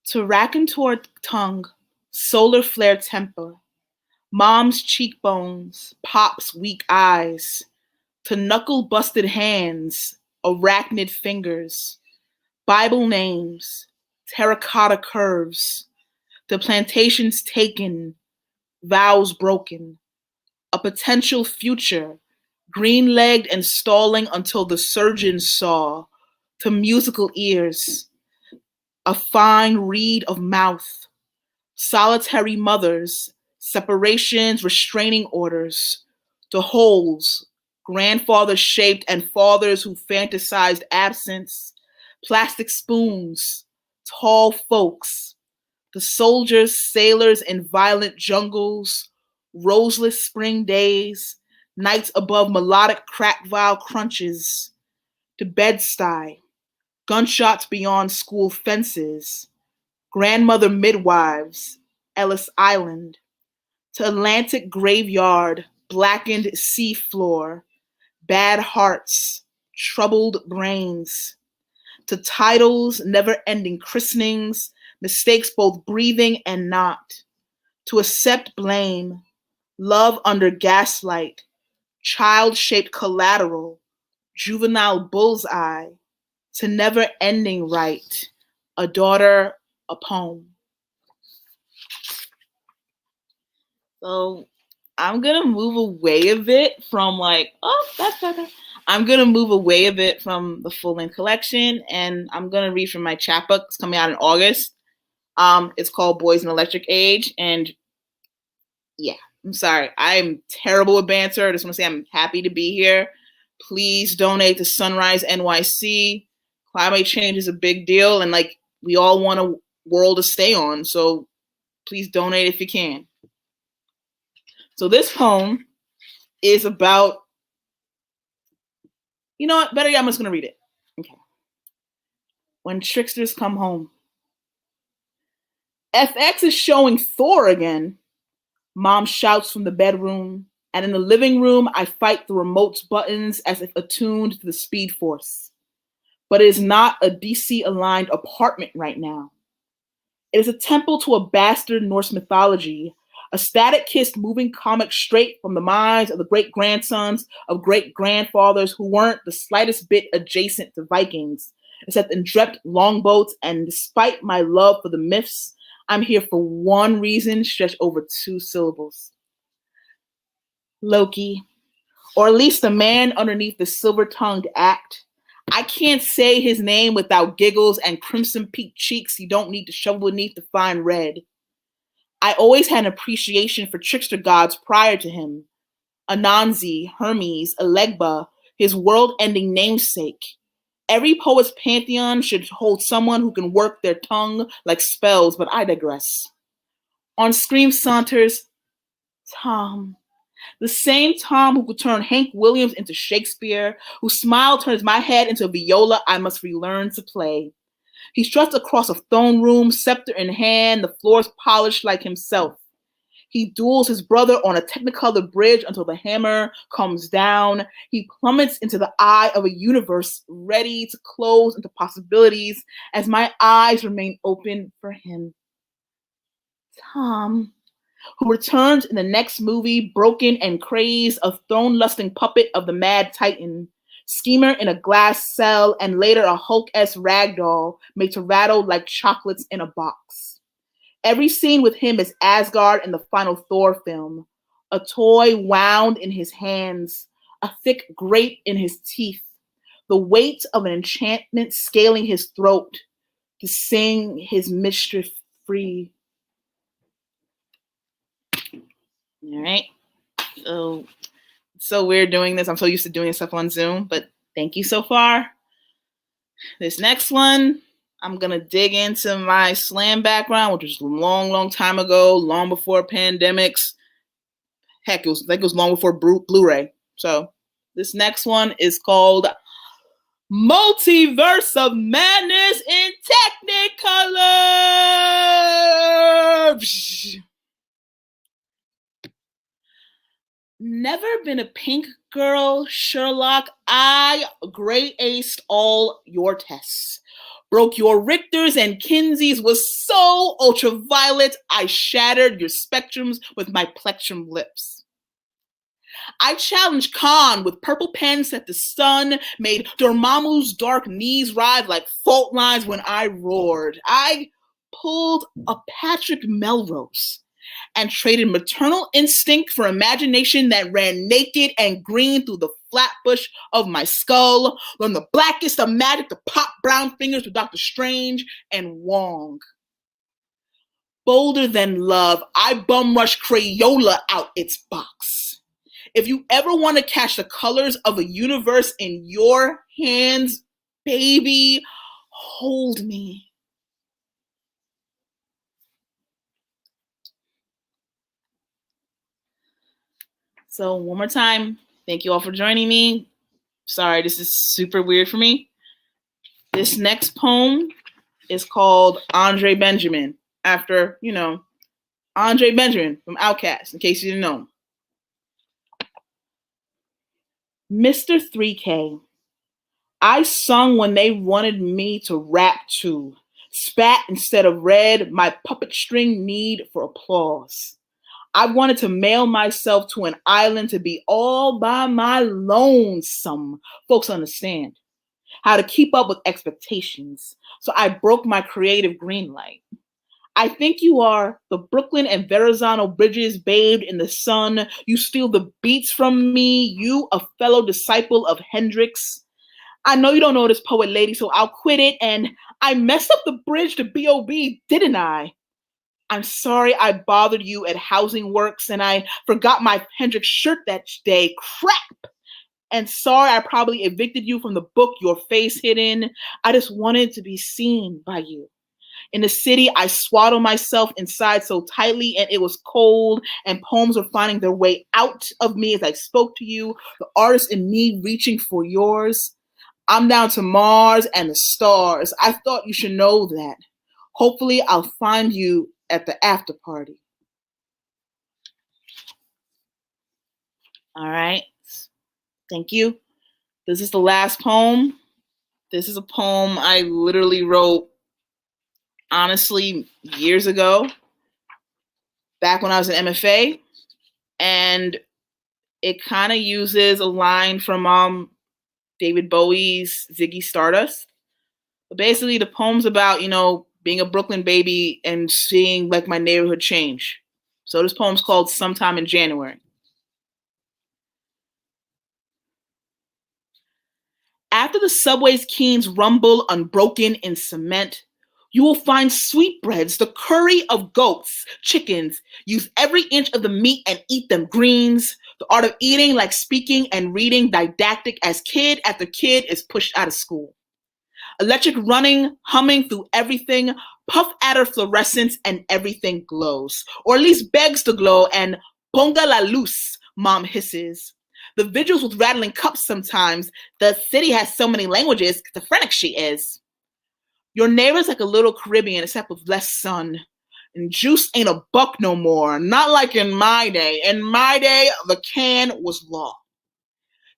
[SPEAKER 7] To raconteur tongue, solar flare temper, mom's cheekbones, pop's weak eyes, to knuckle-busted hands, arachnid fingers, Bible names, terracotta curves, the plantations taken, vows broken, a potential future, green-legged and stalling until the surgeon saw, to musical ears, a fine reed of mouth, solitary mothers, separations, restraining orders, to holes, grandfathers shaped and fathers who fantasized absence, plastic spoons, tall folks, the soldiers, sailors in violent jungles, roseless spring days, nights above melodic crack vial crunches, to Bed-Stuy, gunshots beyond school fences, grandmother midwives, Ellis Island, to Atlantic graveyard, blackened sea floor, bad hearts, troubled brains, to titles, never-ending christenings, mistakes both breathing and not, to accept blame, love under gaslight, child-shaped collateral, juvenile bullseye, to never-ending right, a daughter, a poem. So I'm gonna move away a bit from that's better. I'm gonna move away a bit from the full-length collection, and I'm gonna read from my chapbook. It's coming out in August. It's called Boys in Electric Age, and yeah, I'm sorry. I'm terrible with banter. I just want to say I'm happy to be here. Please donate to Sunrise NYC. Climate change is a big deal, and we all want a world to stay on, so please donate if you can. So this poem is about, you know what, better yet, I'm just going to read it. Okay. When tricksters come home. FX is showing Thor again. Mom shouts from the bedroom, and in the living room, I fight the remote's buttons as if attuned to the Speed Force. But it is not a DC-aligned apartment right now. It is a temple to a bastard Norse mythology, a static-kissed moving comic straight from the minds of the great-grandsons of great-grandfathers who weren't the slightest bit adjacent to Vikings, except in drept longboats, and despite my love for the myths, I'm here for one reason stretched over 2 syllables. Loki, or at least the man underneath the silver-tongued act. I can't say his name without giggles and crimson-peaked cheeks you don't need to shovel beneath to find red. I always had an appreciation for trickster gods prior to him. Anansi, Hermes, Elegba, his world-ending namesake. Every poet's pantheon should hold someone who can work their tongue like spells, but I digress. On screen saunters Tom. The same Tom who could turn Hank Williams into Shakespeare, whose smile turns my head into a viola I must relearn to play. He struts across a throne room, scepter in hand, the floors polished like himself. He duels his brother on a technicolor bridge until the hammer comes down. He plummets into the eye of a universe ready to close into possibilities as my eyes remain open for him. Tom, who returns in the next movie, broken and crazed, a throne-lusting puppet of the Mad Titan, schemer in a glass cell, and later a Hulk-esque ragdoll made to rattle like chocolates in a box. Every scene with him is Asgard in the final Thor film, a toy wound in his hands, a thick grape in his teeth, the weight of an enchantment scaling his throat to sing his mischief free. All right. So weird doing this. I'm so used to doing stuff on Zoom, but thank you so far. This next one, I'm going to dig into my slam background, which was a long, long time ago, long before pandemics. Heck, it was long before Blu-ray. So this next one is called Multiverse of Madness in Technicolor. Never been a pink girl, Sherlock. I grade aced all your tests. Broke your Richters and Kinseys, was so ultraviolet, I shattered your spectrums with my plectrum lips. I challenged Khan with purple pens that the sun made Dormammu's dark knees writhe like fault lines when I roared. I pulled a Patrick Melrose and traded maternal instinct for imagination that ran naked and green through the flatbush of my skull, learned the blackest of magic to pop brown fingers with Dr. Strange and Wong. Bolder than love, I bum rush Crayola out its box. If you ever want to catch the colors of a universe in your hands, baby, hold me. So one more time, thank you all for joining me. Sorry, this is super weird for me. This next poem is called Andre Benjamin, after, Andre Benjamin from Outkast, in case you didn't know. Mr. 3K, I sung when they wanted me to rap to. Spat instead of read, my puppet string need for applause. I wanted to mail myself to an island to be all by my lonesome. Folks understand how to keep up with expectations. So I broke my creative green light. I think you are the Brooklyn and Verrazano bridges bathed in the sun. You steal the beats from me. You, a fellow disciple of Hendrix. I know you don't know this poet lady, so I'll quit it. And I messed up the bridge to B.O.B., didn't I? I'm sorry I bothered you at Housing Works and I forgot my Hendrix shirt that day. Crap! And sorry I probably evicted you from the book your face hid in. I just wanted to be seen by you. In the city, I swaddled myself inside so tightly and it was cold and poems were finding their way out of me as I spoke to you, the artist in me reaching for yours. I'm down to Mars and the stars. I thought you should know that. Hopefully, I'll find you at the after party. All right. Thank you. This is the last poem. This is a poem I literally wrote, honestly, years ago, back when I was an MFA. And it kind of uses a line from David Bowie's Ziggy Stardust. But basically, the poem's about, being a Brooklyn baby and seeing like my neighborhood change. So this poem's called Sometime in January. After the subway's keens rumble unbroken in cement, you will find sweetbreads, the curry of goats, chickens. Use every inch of the meat and eat them greens. The art of eating like speaking and reading didactic as kid after kid is pushed out of school. Electric running, humming through everything, puff adder fluorescence and everything glows. Or at least begs to glow and ponga la luz, mom hisses. The vigils with rattling cups sometimes. The city has so many languages, schizophrenic she is. Your neighbor's like a little Caribbean except with less sun. And juice ain't a buck no more, not like in my day. In my day, the can was law.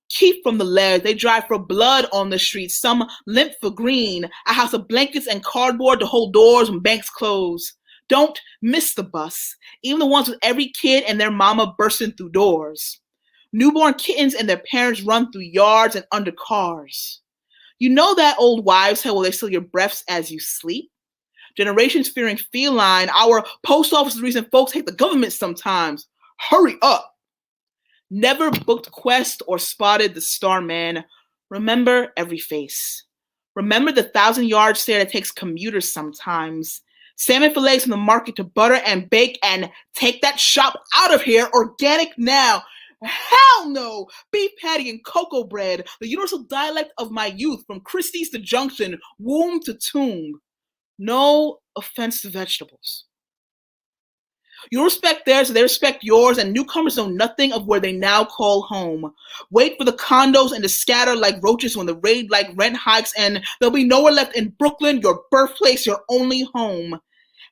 [SPEAKER 7] Keep from the ledge, they drive for blood on the streets, some limp for green, a house of blankets and cardboard to hold doors when banks close. Don't miss the bus, even the ones with every kid and their mama bursting through doors. Newborn kittens and their parents run through yards and under cars. You know that old wives' tale where they steal your breaths as you sleep? Generations fearing feline, our post office is the reason folks hate the government sometimes. Hurry up. Never booked Quest or spotted the Starman. Remember every face. Remember the 1,000-yard stare that takes commuters sometimes. Salmon fillets from the market to butter and bake and take that shop out of here. Organic now. Hell no! Beef patty and cocoa bread, the universal dialect of my youth, from Christie's to Junction, womb to tomb. No offense to vegetables. You respect theirs, so they respect yours, and newcomers know nothing of where they now call home. Wait for the condos and to scatter like roaches when the raid like rent hikes, and there'll be nowhere left in Brooklyn, your birthplace, your only home.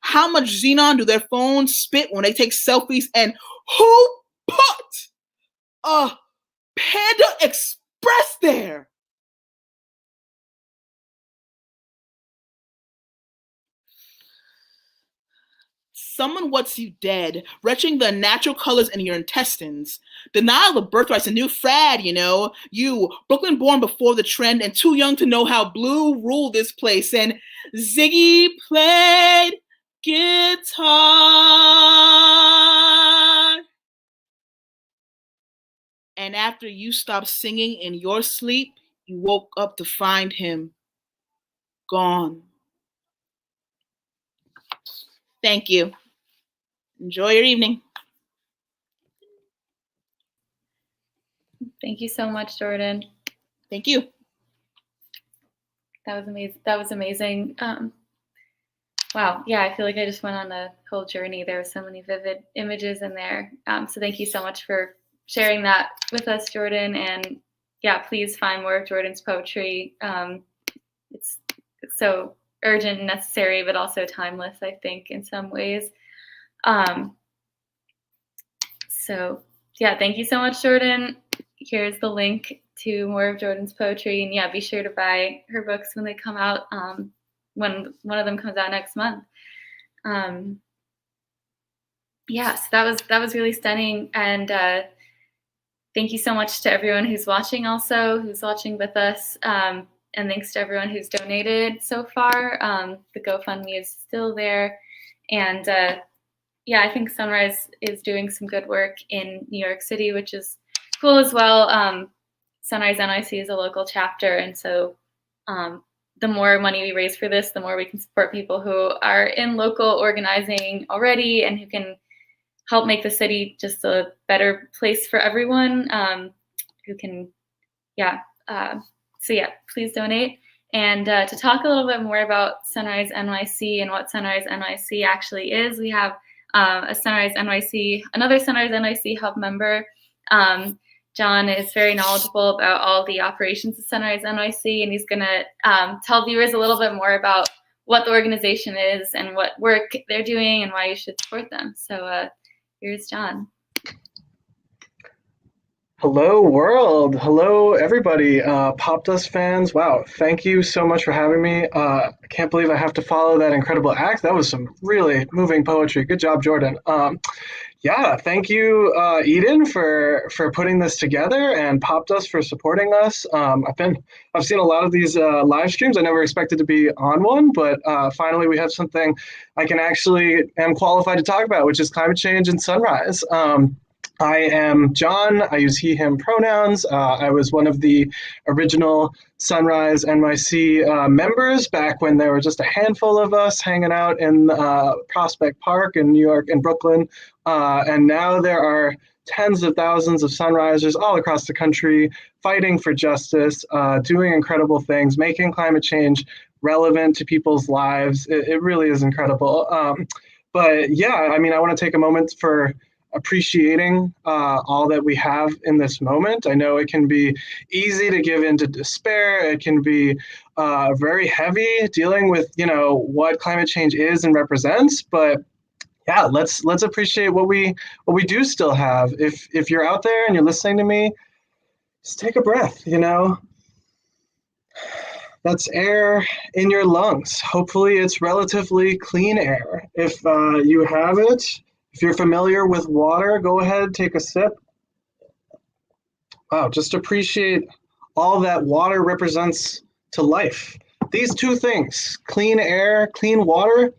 [SPEAKER 7] How much xenon do their phones spit when they take selfies, and who put a Panda Express there? Someone wants you dead, retching the natural colors in your intestines. Denial of birthrights, a new fad, You, Brooklyn born before the trend and too young to know how blue ruled this place. And Ziggy played guitar. And after you stopped singing in your sleep, you woke up to find him gone. Thank you. Enjoy your evening.
[SPEAKER 1] Thank you so much, Jordan.
[SPEAKER 7] Thank you.
[SPEAKER 1] That was amazing. That was amazing. Wow. Yeah, I feel like I just went on a whole journey. There were so many vivid images in there. So thank you so much for sharing that with us, Jordan. And yeah, please find more of Jordan's poetry. It's so urgent and necessary, but also timeless, I think, in some ways. So yeah, thank you so much, Jordan. Here's the link to more of Jordan's poetry. And yeah, be sure to buy her books when they come out, when one of them comes out next month. Yeah, so that was really stunning. And thank you so much to everyone who's watching also, who's watching with us. And thanks to everyone who's donated so far. The GoFundMe is still there. And yeah, I think Sunrise is doing some good work in New York City, which is cool as well. Sunrise NYC is a local chapter, and so the more money we raise for this, the more we can support people who are in local organizing already and who can help make the city just a better place for everyone. Who can, yeah. So yeah, please donate. And to talk a little bit more about Sunrise NYC and what Sunrise NYC actually is, we have another Sunrise NYC Hub member. John is very knowledgeable about all the operations of Sunrise NYC, and he's going to tell viewers a little bit more about what the organization is and what work they're doing and why you should support them. So here's John.
[SPEAKER 8] Hello, world. Hello, everybody. Popdust fans. Wow, thank you so much for having me. I can't believe I have to follow that incredible act. That was some really moving poetry. Good job, Jordan. Yeah, thank you, Eden, for putting this together, and Popdust for supporting us. I've seen a lot of these live streams. I never expected to be on one, but finally we have something I can actually am qualified to talk about, which is climate change and Sunrise. I am John. I use he, him pronouns. I was one of the original Sunrise NYC members back when there were just a handful of us hanging out in Prospect Park in New York and Brooklyn. And now there are tens of thousands of Sunrisers all across the country fighting for justice, doing incredible things, making climate change relevant to people's lives. It really is incredible. But yeah, I mean, I want to take a moment for appreciating all that we have in this moment. I know it can be easy to give into despair. It can be very heavy dealing with, what climate change is and represents. But yeah, let's appreciate what we do still have. If you're out there and you're listening to me, just take a breath. That's air in your lungs. Hopefully, it's relatively clean air. If you have it. If you're familiar with water, go ahead, take a sip. Wow, just appreciate all that water represents to life. These two things, clean air, clean water,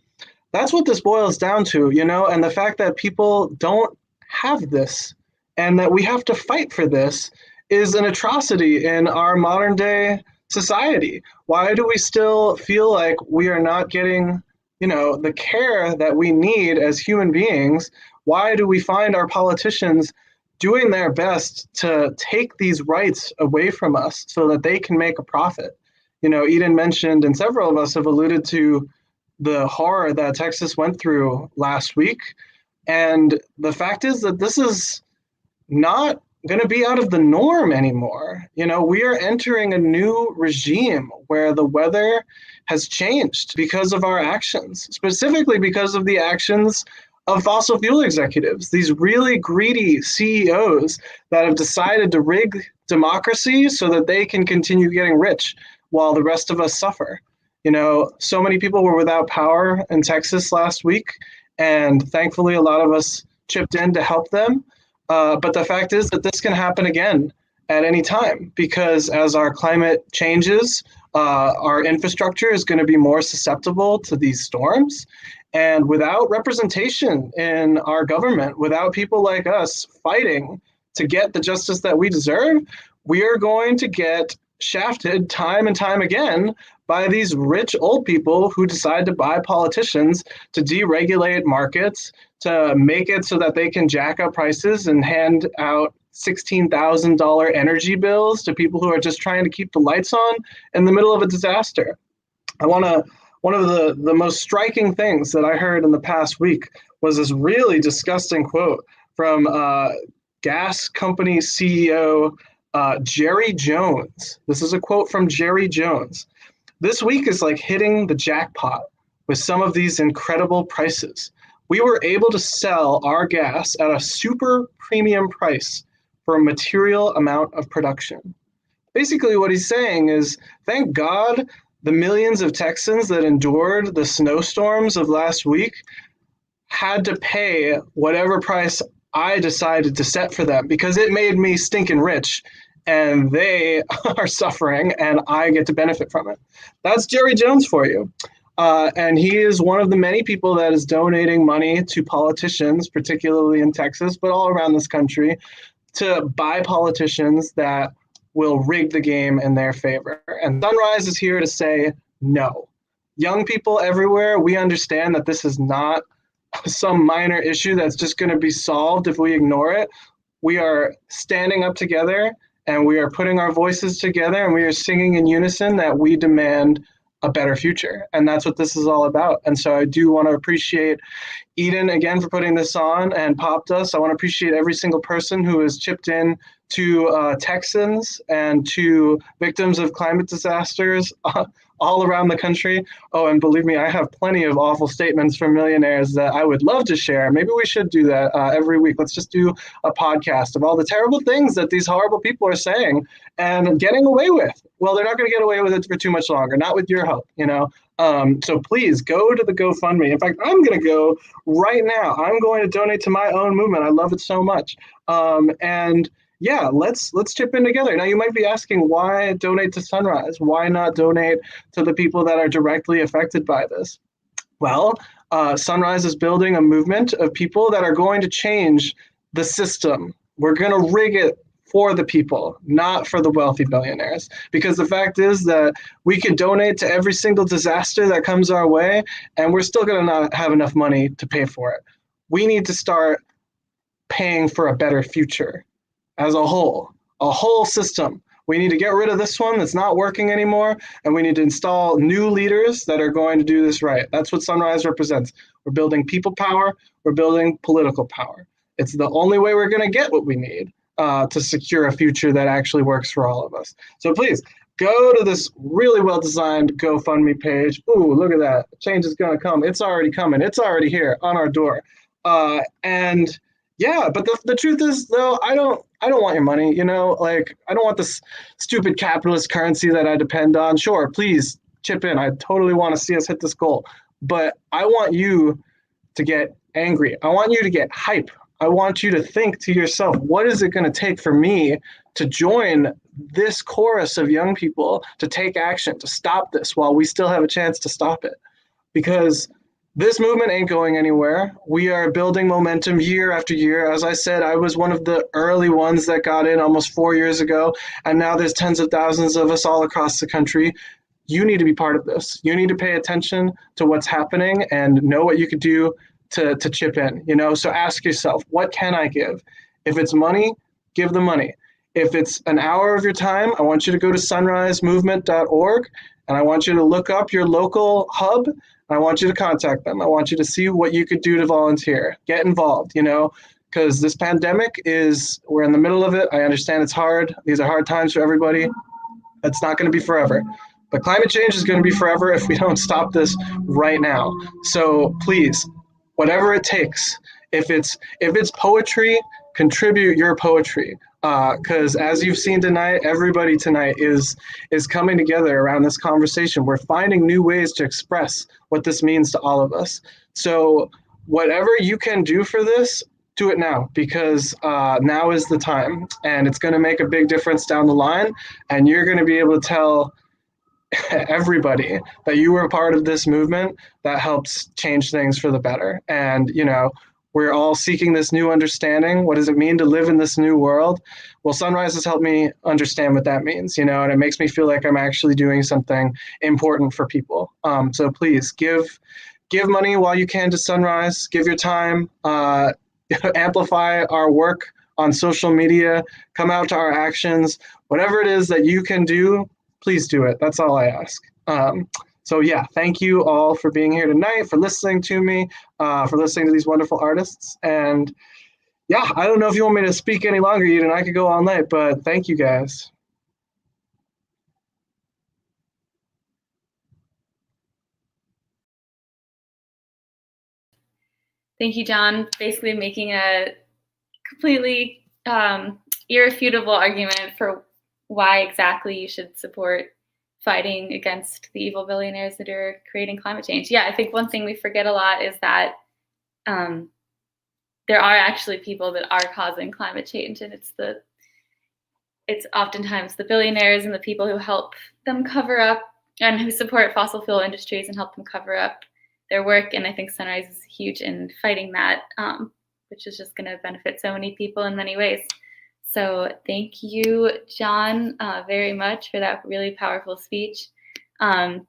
[SPEAKER 8] that's what this boils down to, and the fact that people don't have this and that we have to fight for this is an atrocity in our modern day society. Why do we still feel like we are not getting the care that we need as human beings? Why do we find our politicians doing their best to take these rights away from us so that they can make a profit? Eden mentioned, and several of us have alluded to the horror that Texas went through last week. And the fact is that this is not going to be out of the norm anymore. We are entering a new regime where the weather has changed because of our actions, specifically because of the actions of fossil fuel executives, these really greedy CEOs that have decided to rig democracy so that they can continue getting rich while the rest of us suffer. So many people were without power in Texas last week, and thankfully a lot of us chipped in to help them. But the fact is that this can happen again at any time, because as our climate changes, Our infrastructure is going to be more susceptible to these storms. And without representation in our government, without people like us fighting to get the justice that we deserve, we are going to get shafted time and time again by these rich old people who decide to buy politicians to deregulate markets, to make it so that they can jack up prices and hand out $16,000 energy bills to people who are just trying to keep the lights on in the middle of a disaster. One of the most striking things that I heard in the past week was this really disgusting quote from gas company CEO Jerry Jones. This is a quote from Jerry Jones. This week is like hitting the jackpot with some of these incredible prices. We were able to sell our gas at a super premium price for a material amount of production. Basically, what he's saying is, thank God the millions of Texans that endured the snowstorms of last week had to pay whatever price I decided to set for them, because it made me stinking rich and they are suffering and I get to benefit from it. That's Jerry Jones for you. And he is one of the many people that is donating money to politicians, particularly in Texas, but all around this country, to buy politicians that will rig the game in their favor. And Sunrise is here to say no. Young people everywhere, we understand that this is not some minor issue that's just going to be solved if we ignore it. We are standing up together and we are putting our voices together and we are singing in unison that we demand a better future. And that's what this is all about. And so I do want to appreciate Eden again for putting this on, and Popdust. I want to appreciate every single person who has chipped in to Texans and to victims of climate disasters all around the country. Oh, and believe me, I have plenty of awful statements from millionaires that I would love to share. Maybe we should do that every week. Let's just do a podcast of all the terrible things that these horrible people are saying and getting away with. Well, they're not going to get away with it for too much longer, not with your help, you know. So please go to the GoFundMe. In fact, I'm going to go right now. I'm going to donate to my own movement. I love it so much. And yeah, let's chip in together. Now, you might be asking, why donate to Sunrise? Why not donate to the people that are directly affected by this? Well, Sunrise is building a movement of people that are going to change the system. We're going to rig it for the people, not for the wealthy billionaires. Because the fact is that we can donate to every single disaster that comes our way, and we're still going to not have enough money to pay for it. We need to start paying for a better future as a whole system. We need to get rid of this one that's not working anymore, and we need to install new leaders that are going to do this right. That's what Sunrise represents. We're building people power, we're building political power. It's the only way we're going to get what we need to secure a future that actually works for all of us. So please, go to this really well-designed GoFundMe page. Ooh, look at that. Change is going to come. It's already coming. It's already here on our door. And yeah, but the truth is, though, I don't want your money, you know, like, I don't want this stupid capitalist currency that I depend on. Sure, please chip in. I totally want to see us hit this goal. But I want you to get angry. I want you to get hype. I want you to think to yourself, what is it going to take for me to join this chorus of young people to take action, to stop this while we still have a chance to stop it? Because this movement ain't going anywhere. We are building momentum year after year. As I said, I was one of the early ones that got in almost 4 years ago, and now there's tens of thousands of us all across the country. You need to be part of this. You need to pay attention to what's happening and know what you could do to chip in, you know? So ask yourself, what can I give? If it's money, give the money. If it's an hour of your time, I want you to go to sunrisemovement.org, and I want you to look up your local hub. I want you to contact them. I want you to see what you could do to volunteer. Get involved, you know, because this pandemic we're in the middle of it. I understand it's hard. These are hard times for everybody. It's not going to be forever. But climate change is going to be forever if we don't stop this right now. So please, whatever it takes, if it's poetry, contribute your poetry. Because as you've seen tonight, everybody tonight is coming together around this conversation. We're finding new ways to express what this means to all of us. So whatever you can do for this, do it now, because now is the time, and it's going to make a big difference down the line, and you're going to be able to tell everybody that you were a part of this movement that helps change things for the better. And, you know, we're all seeking this new understanding. What does it mean to live in this new world? Well, Sunrise has helped me understand what that means, you know, and it makes me feel like I'm actually doing something important for people. So please give money while you can to Sunrise. Give your time. Amplify our work on social media. Come out to our actions. Whatever it is that you can do, please do it. That's all I ask. So yeah, thank you all for being here tonight, for listening to me, for listening to these wonderful artists. And yeah, I don't know if you want me to speak any longer, Eden. I could go all night, but thank you guys.
[SPEAKER 1] Thank you, John. Basically making a completely irrefutable argument for why exactly you should support fighting against the evil billionaires that are creating climate change. Yeah, I think one thing we forget a lot is that there are actually people that are causing climate change, and it's oftentimes the billionaires and the people who help them cover up and who support fossil fuel industries and help them cover up their work. And I think Sunrise is huge in fighting that, which is just going to benefit so many people in many ways. So thank you, John, very much for that really powerful speech. I'm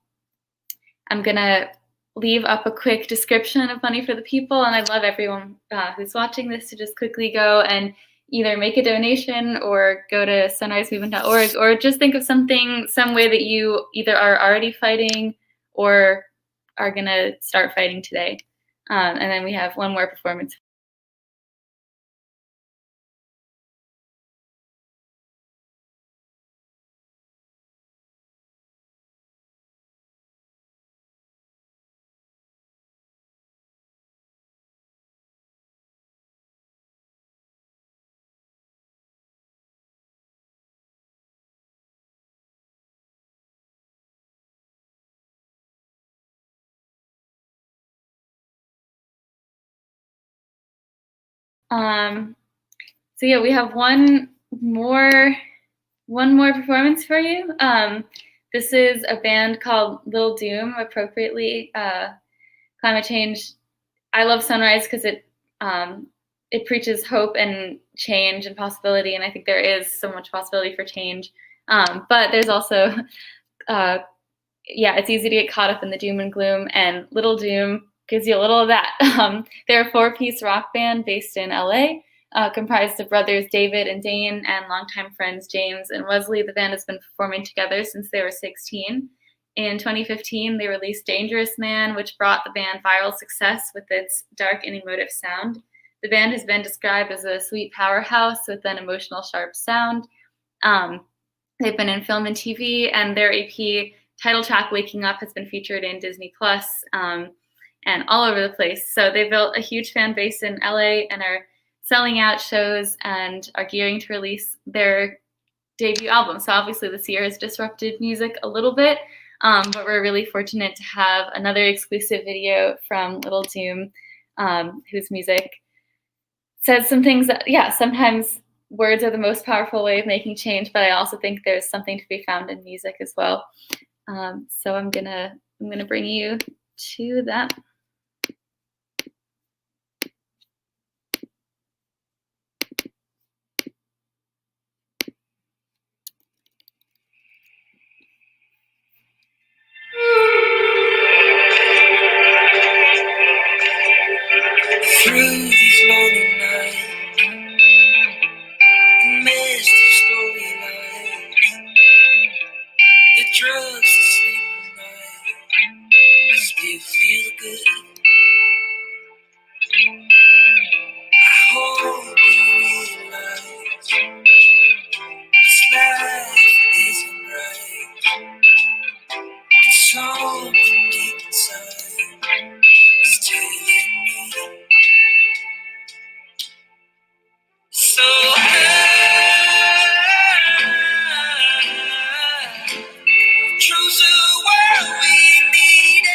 [SPEAKER 1] going to leave up a quick description of Money for the People, and I'd love everyone who's watching this to just quickly go and either make a donation or go to sunrisemovement.org, or just think of some way that you either are already fighting or are going to start fighting today. And then we have one more performance. So yeah, we have one more performance for you. This is a band called Little Doom, appropriately. Climate change. I love Sunrise because it preaches hope and change and possibility, and I think there is so much possibility for change. But there's also, it's easy to get caught up in the doom and gloom, and Little Doom gives you a little of that. They're a 4-piece rock band based in LA, comprised of brothers David and Dane and longtime friends James and Wesley. The band has been performing together since they were 16. In 2015, they released Dangerous Man, which brought the band viral success with its dark and emotive sound. The band has been described as a sweet powerhouse with an emotional, sharp sound. They've been in film and TV, and their EP title track "Waking Up" has been featured in Disney Plus and all over the place. So they built a huge fan base in LA and are selling out shows and are gearing to release their debut album. So obviously this year has disrupted music a little bit, but we're really fortunate to have another exclusive video from Little Doom, whose music says some things that, sometimes words are the most powerful way of making change, but I also think there's something to be found in music as well. So I'm gonna bring you to that.
[SPEAKER 2] Through these lonely nights, the mist of storylines, it drugs to sleep at night. I still feel good. I hope you realize this life isn't right. And something deep inside is telling me. So choose a world we need.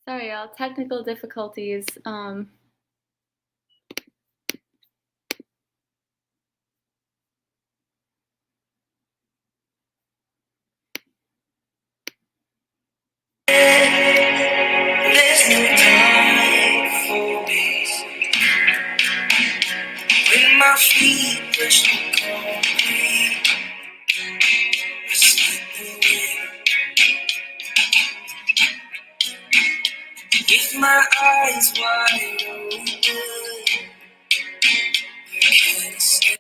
[SPEAKER 1] Sorry, y'all. Technical difficulties.
[SPEAKER 2] There's no time for this. When my feet touch the concrete, I slip away. With my eyes wide open, I can't escape.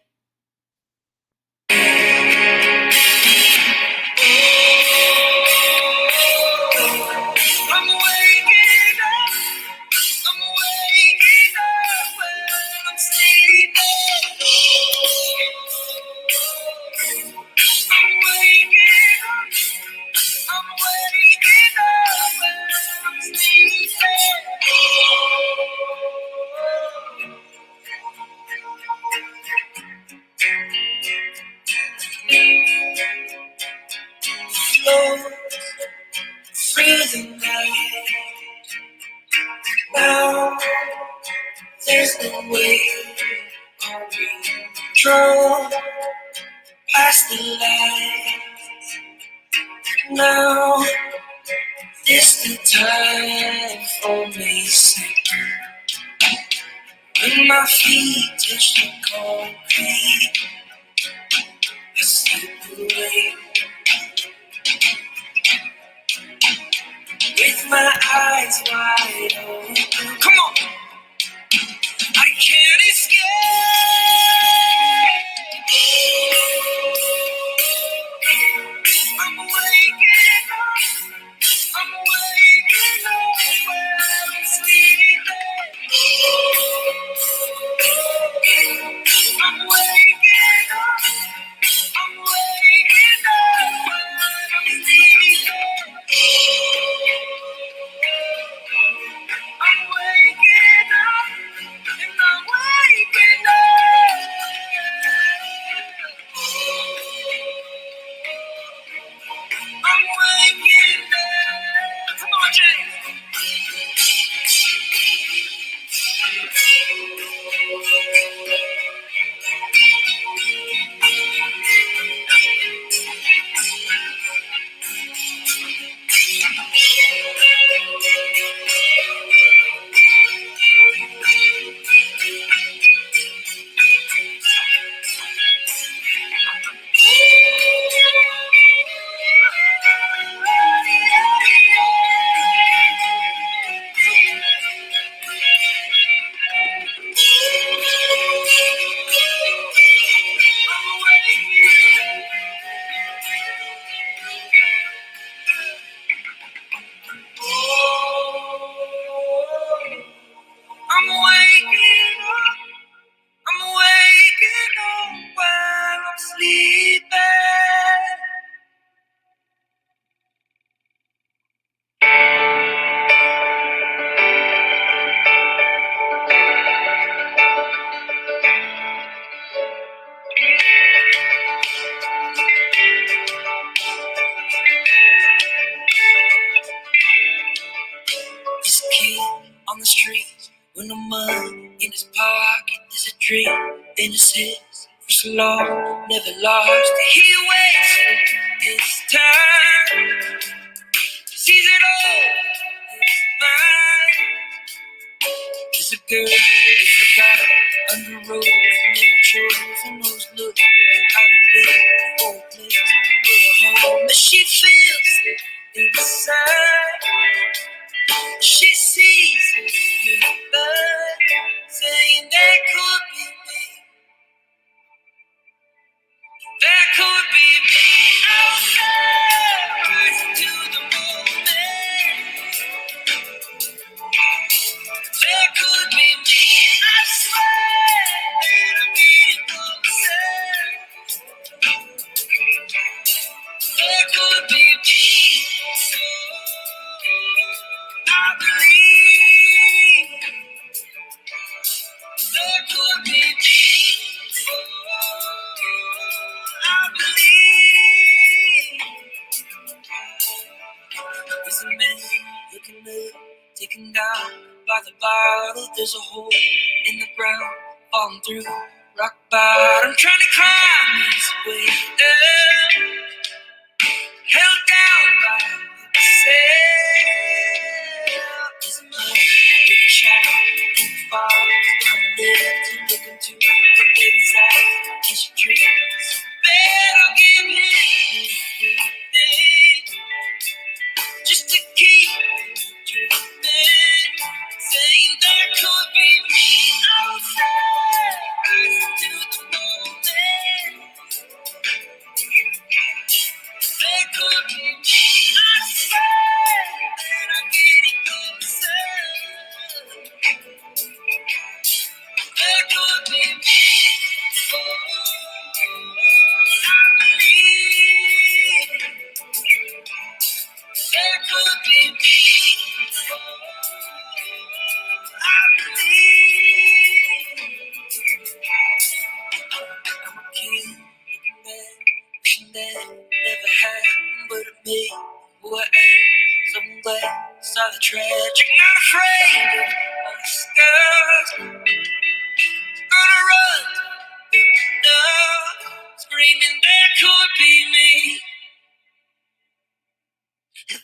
[SPEAKER 2] I'm waking up. I'm waking up when I'm sleeping. I'm waking up. I'm waking up when I'm sleeping. Slow through the night. Now there's no way on me. Draw past the light. Now is the time for me. When my feet touch the concrete, I slip away. With my eyes wide open, come on, I can't escape. I'm waking up. I'm waking up when I'm sleeping. I'm waking up. I'm waking up when I'm sleeping. I'm waking up and I'm waking up. I'm waking up. Come on, Jay. I'm waking up. I'm waking up while I'm sleeping. This kid on the street with no money in his pocket. There's a dream in his head for so long, never lost. He waits his time, sees it all. His mind. There's a girl is about under road, never chosen those look out of bed, old place for a home. But she feels it inside. She sees it in the blood, saying that could be me. That could be me. Outside, rising to the moment. That could be me. I swear that I'm getting closer. That could be me. So I believe that could be me. I believe there's a man looking up, taken down by the bottle. There's a hole in the ground, falling through rock bottom, trying to climb his way up, held down by himself. There's a man with a child in the father's gonna live to look into her baby's eyes, and she dreams. Better give him anything just to keep dreaming, saying there could be me outside, rising to the moment. There could be me. I swear that I'm getting closer. There could be me. I believe there could be me. I believe I'm a kid looking back, wishing that never happened, but it made who I am. So I'm glad I saw the tragic, not afraid of my scars. Gonna run, no, screaming there could be me.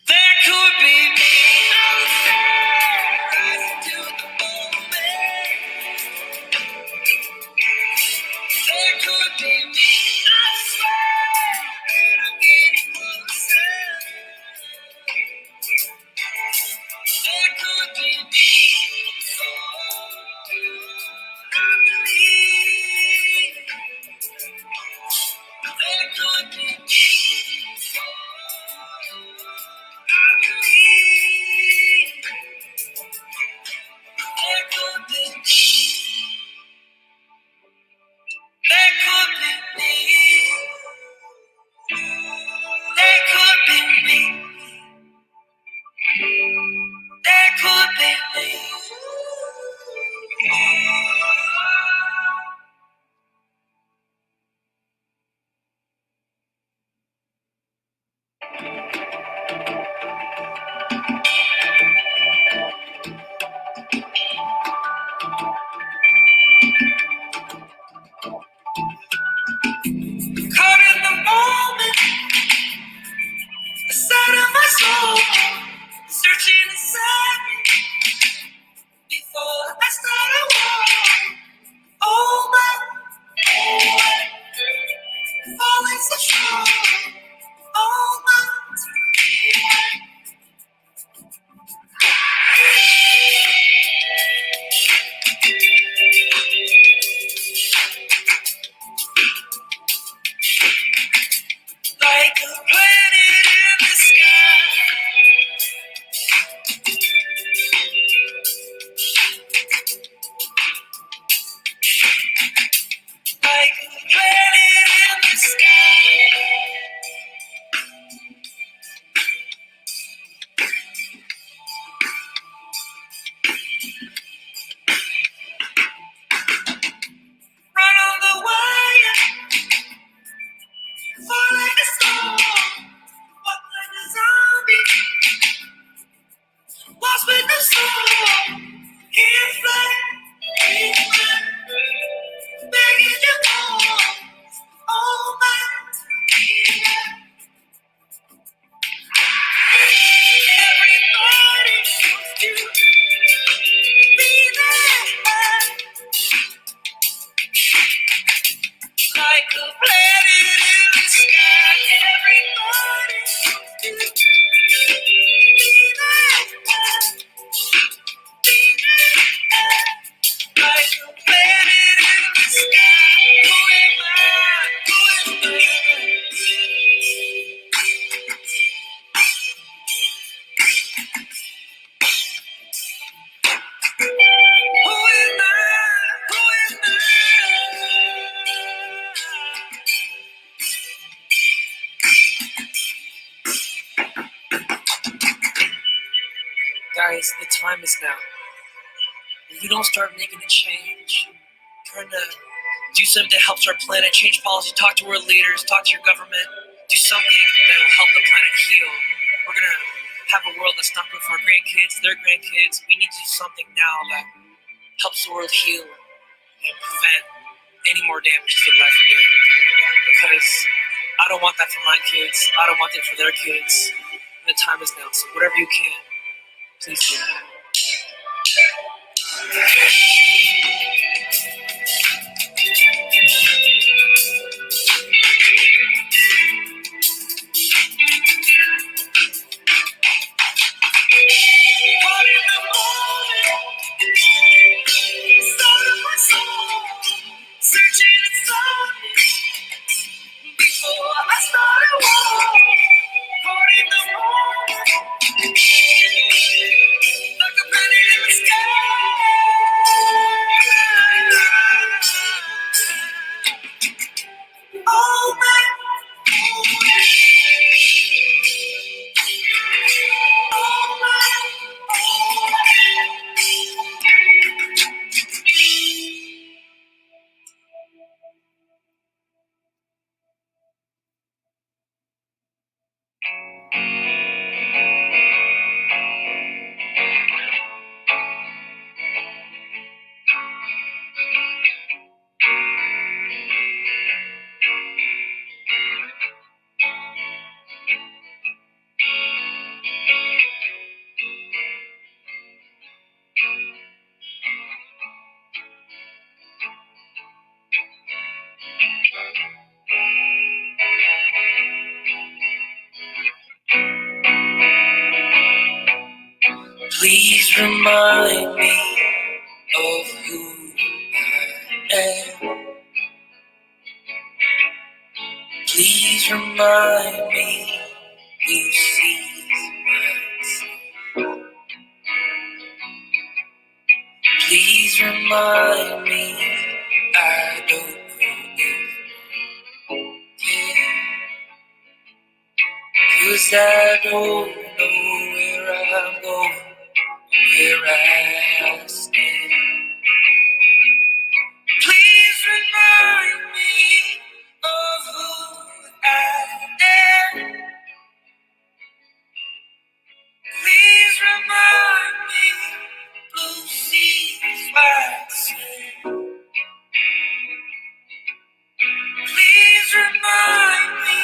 [SPEAKER 2] There could be me outside, rising to the moment. There could be me, I swear that I'm getting closer. There could be me, oh, I believe. There could be me, oh, I believe. There could be me. There could be me. There could be me. There could be me. Caught in the moment, the side of my soul, searching inside me before I started walking. Oh my, falling so strong. Oh my, like a planet in the sky. Everybody like a planet in the sky. Who am I? Who am Guys, the time is now. If we don't start making a change, trying to do something that helps our planet, change policy, talk to world leaders, talk to your government, do something that will help the planet heal. We're gonna have a world that's not good for our grandkids, their grandkids. We need to do something now that helps the world heal and prevent any more damage to the life of it. Because I don't want that for my kids. I don't want that for their kids. The time is now. So whatever you can, please do. Please remind me of who I am. Please remind me who sees my sin. Please remind me I don't know if 'cause I don't know where I'm going, where I stand. Please remind me of who I am. Please remind me blue seas, white sand. Please remind me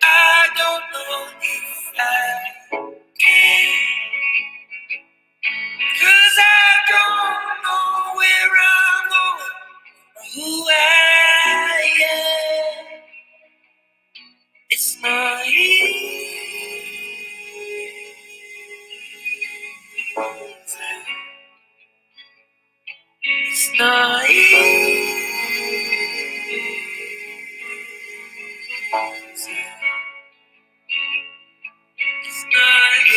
[SPEAKER 2] I don't know if I can. 'Cause I don't know where I'm going or who I am. It's not easy. It's not easy. It's not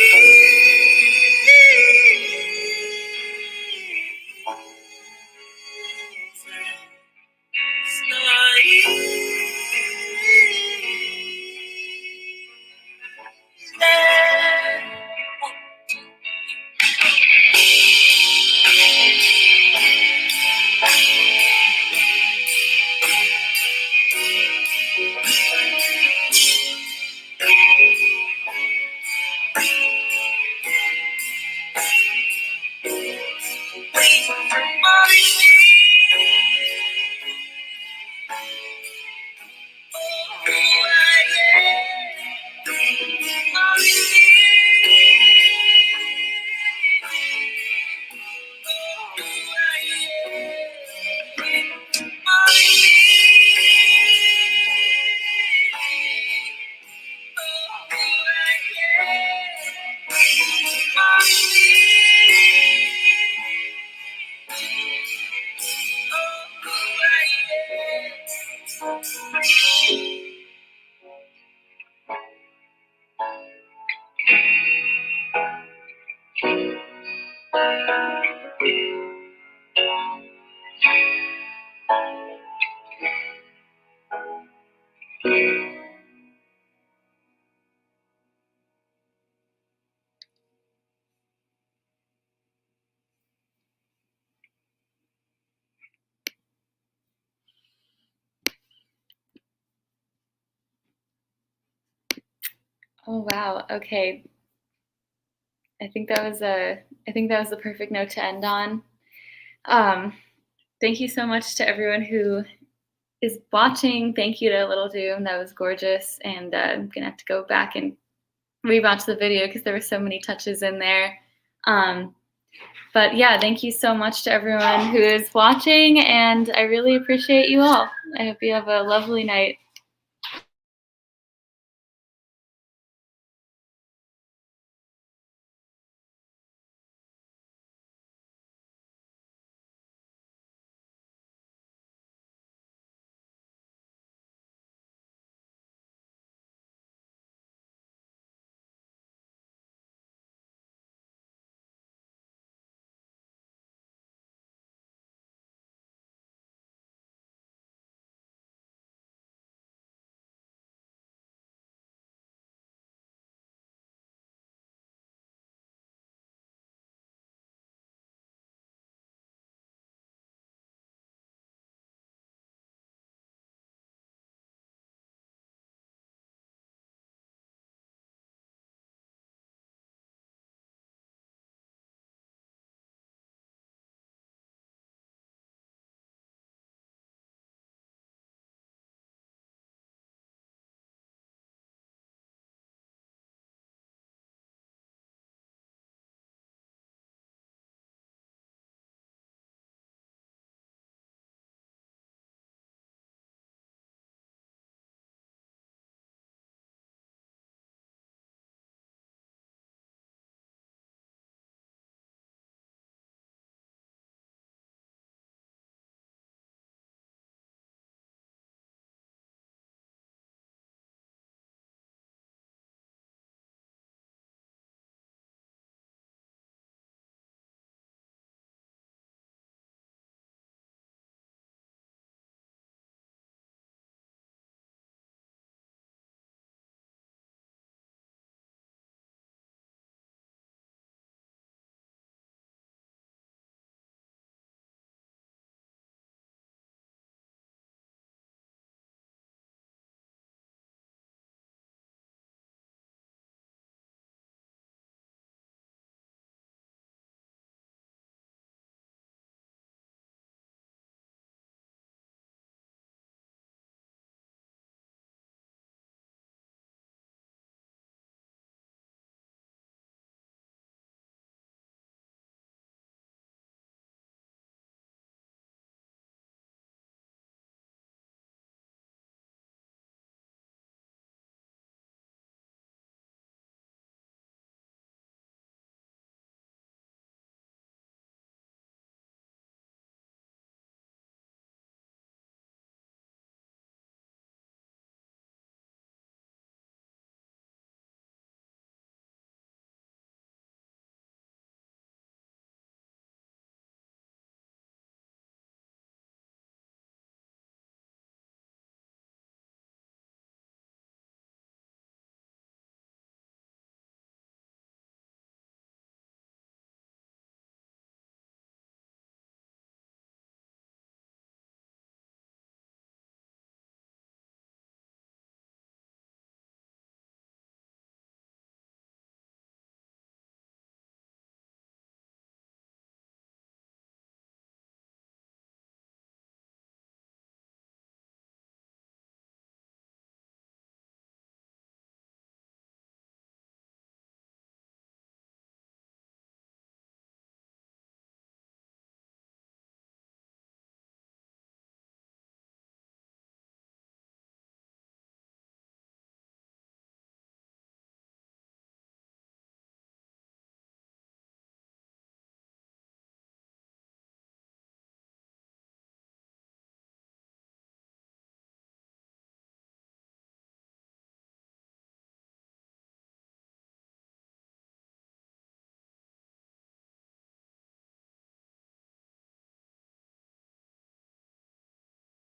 [SPEAKER 1] Oh wow. Okay. I think that was the perfect note to end on. Thank you so much to everyone who is watching. Thank you to Little Doom. That was gorgeous. And I'm gonna have to go back and rewatch the video because there were so many touches in there. But yeah, thank you so much to everyone who is watching, and I really appreciate you all. I hope you have a lovely night.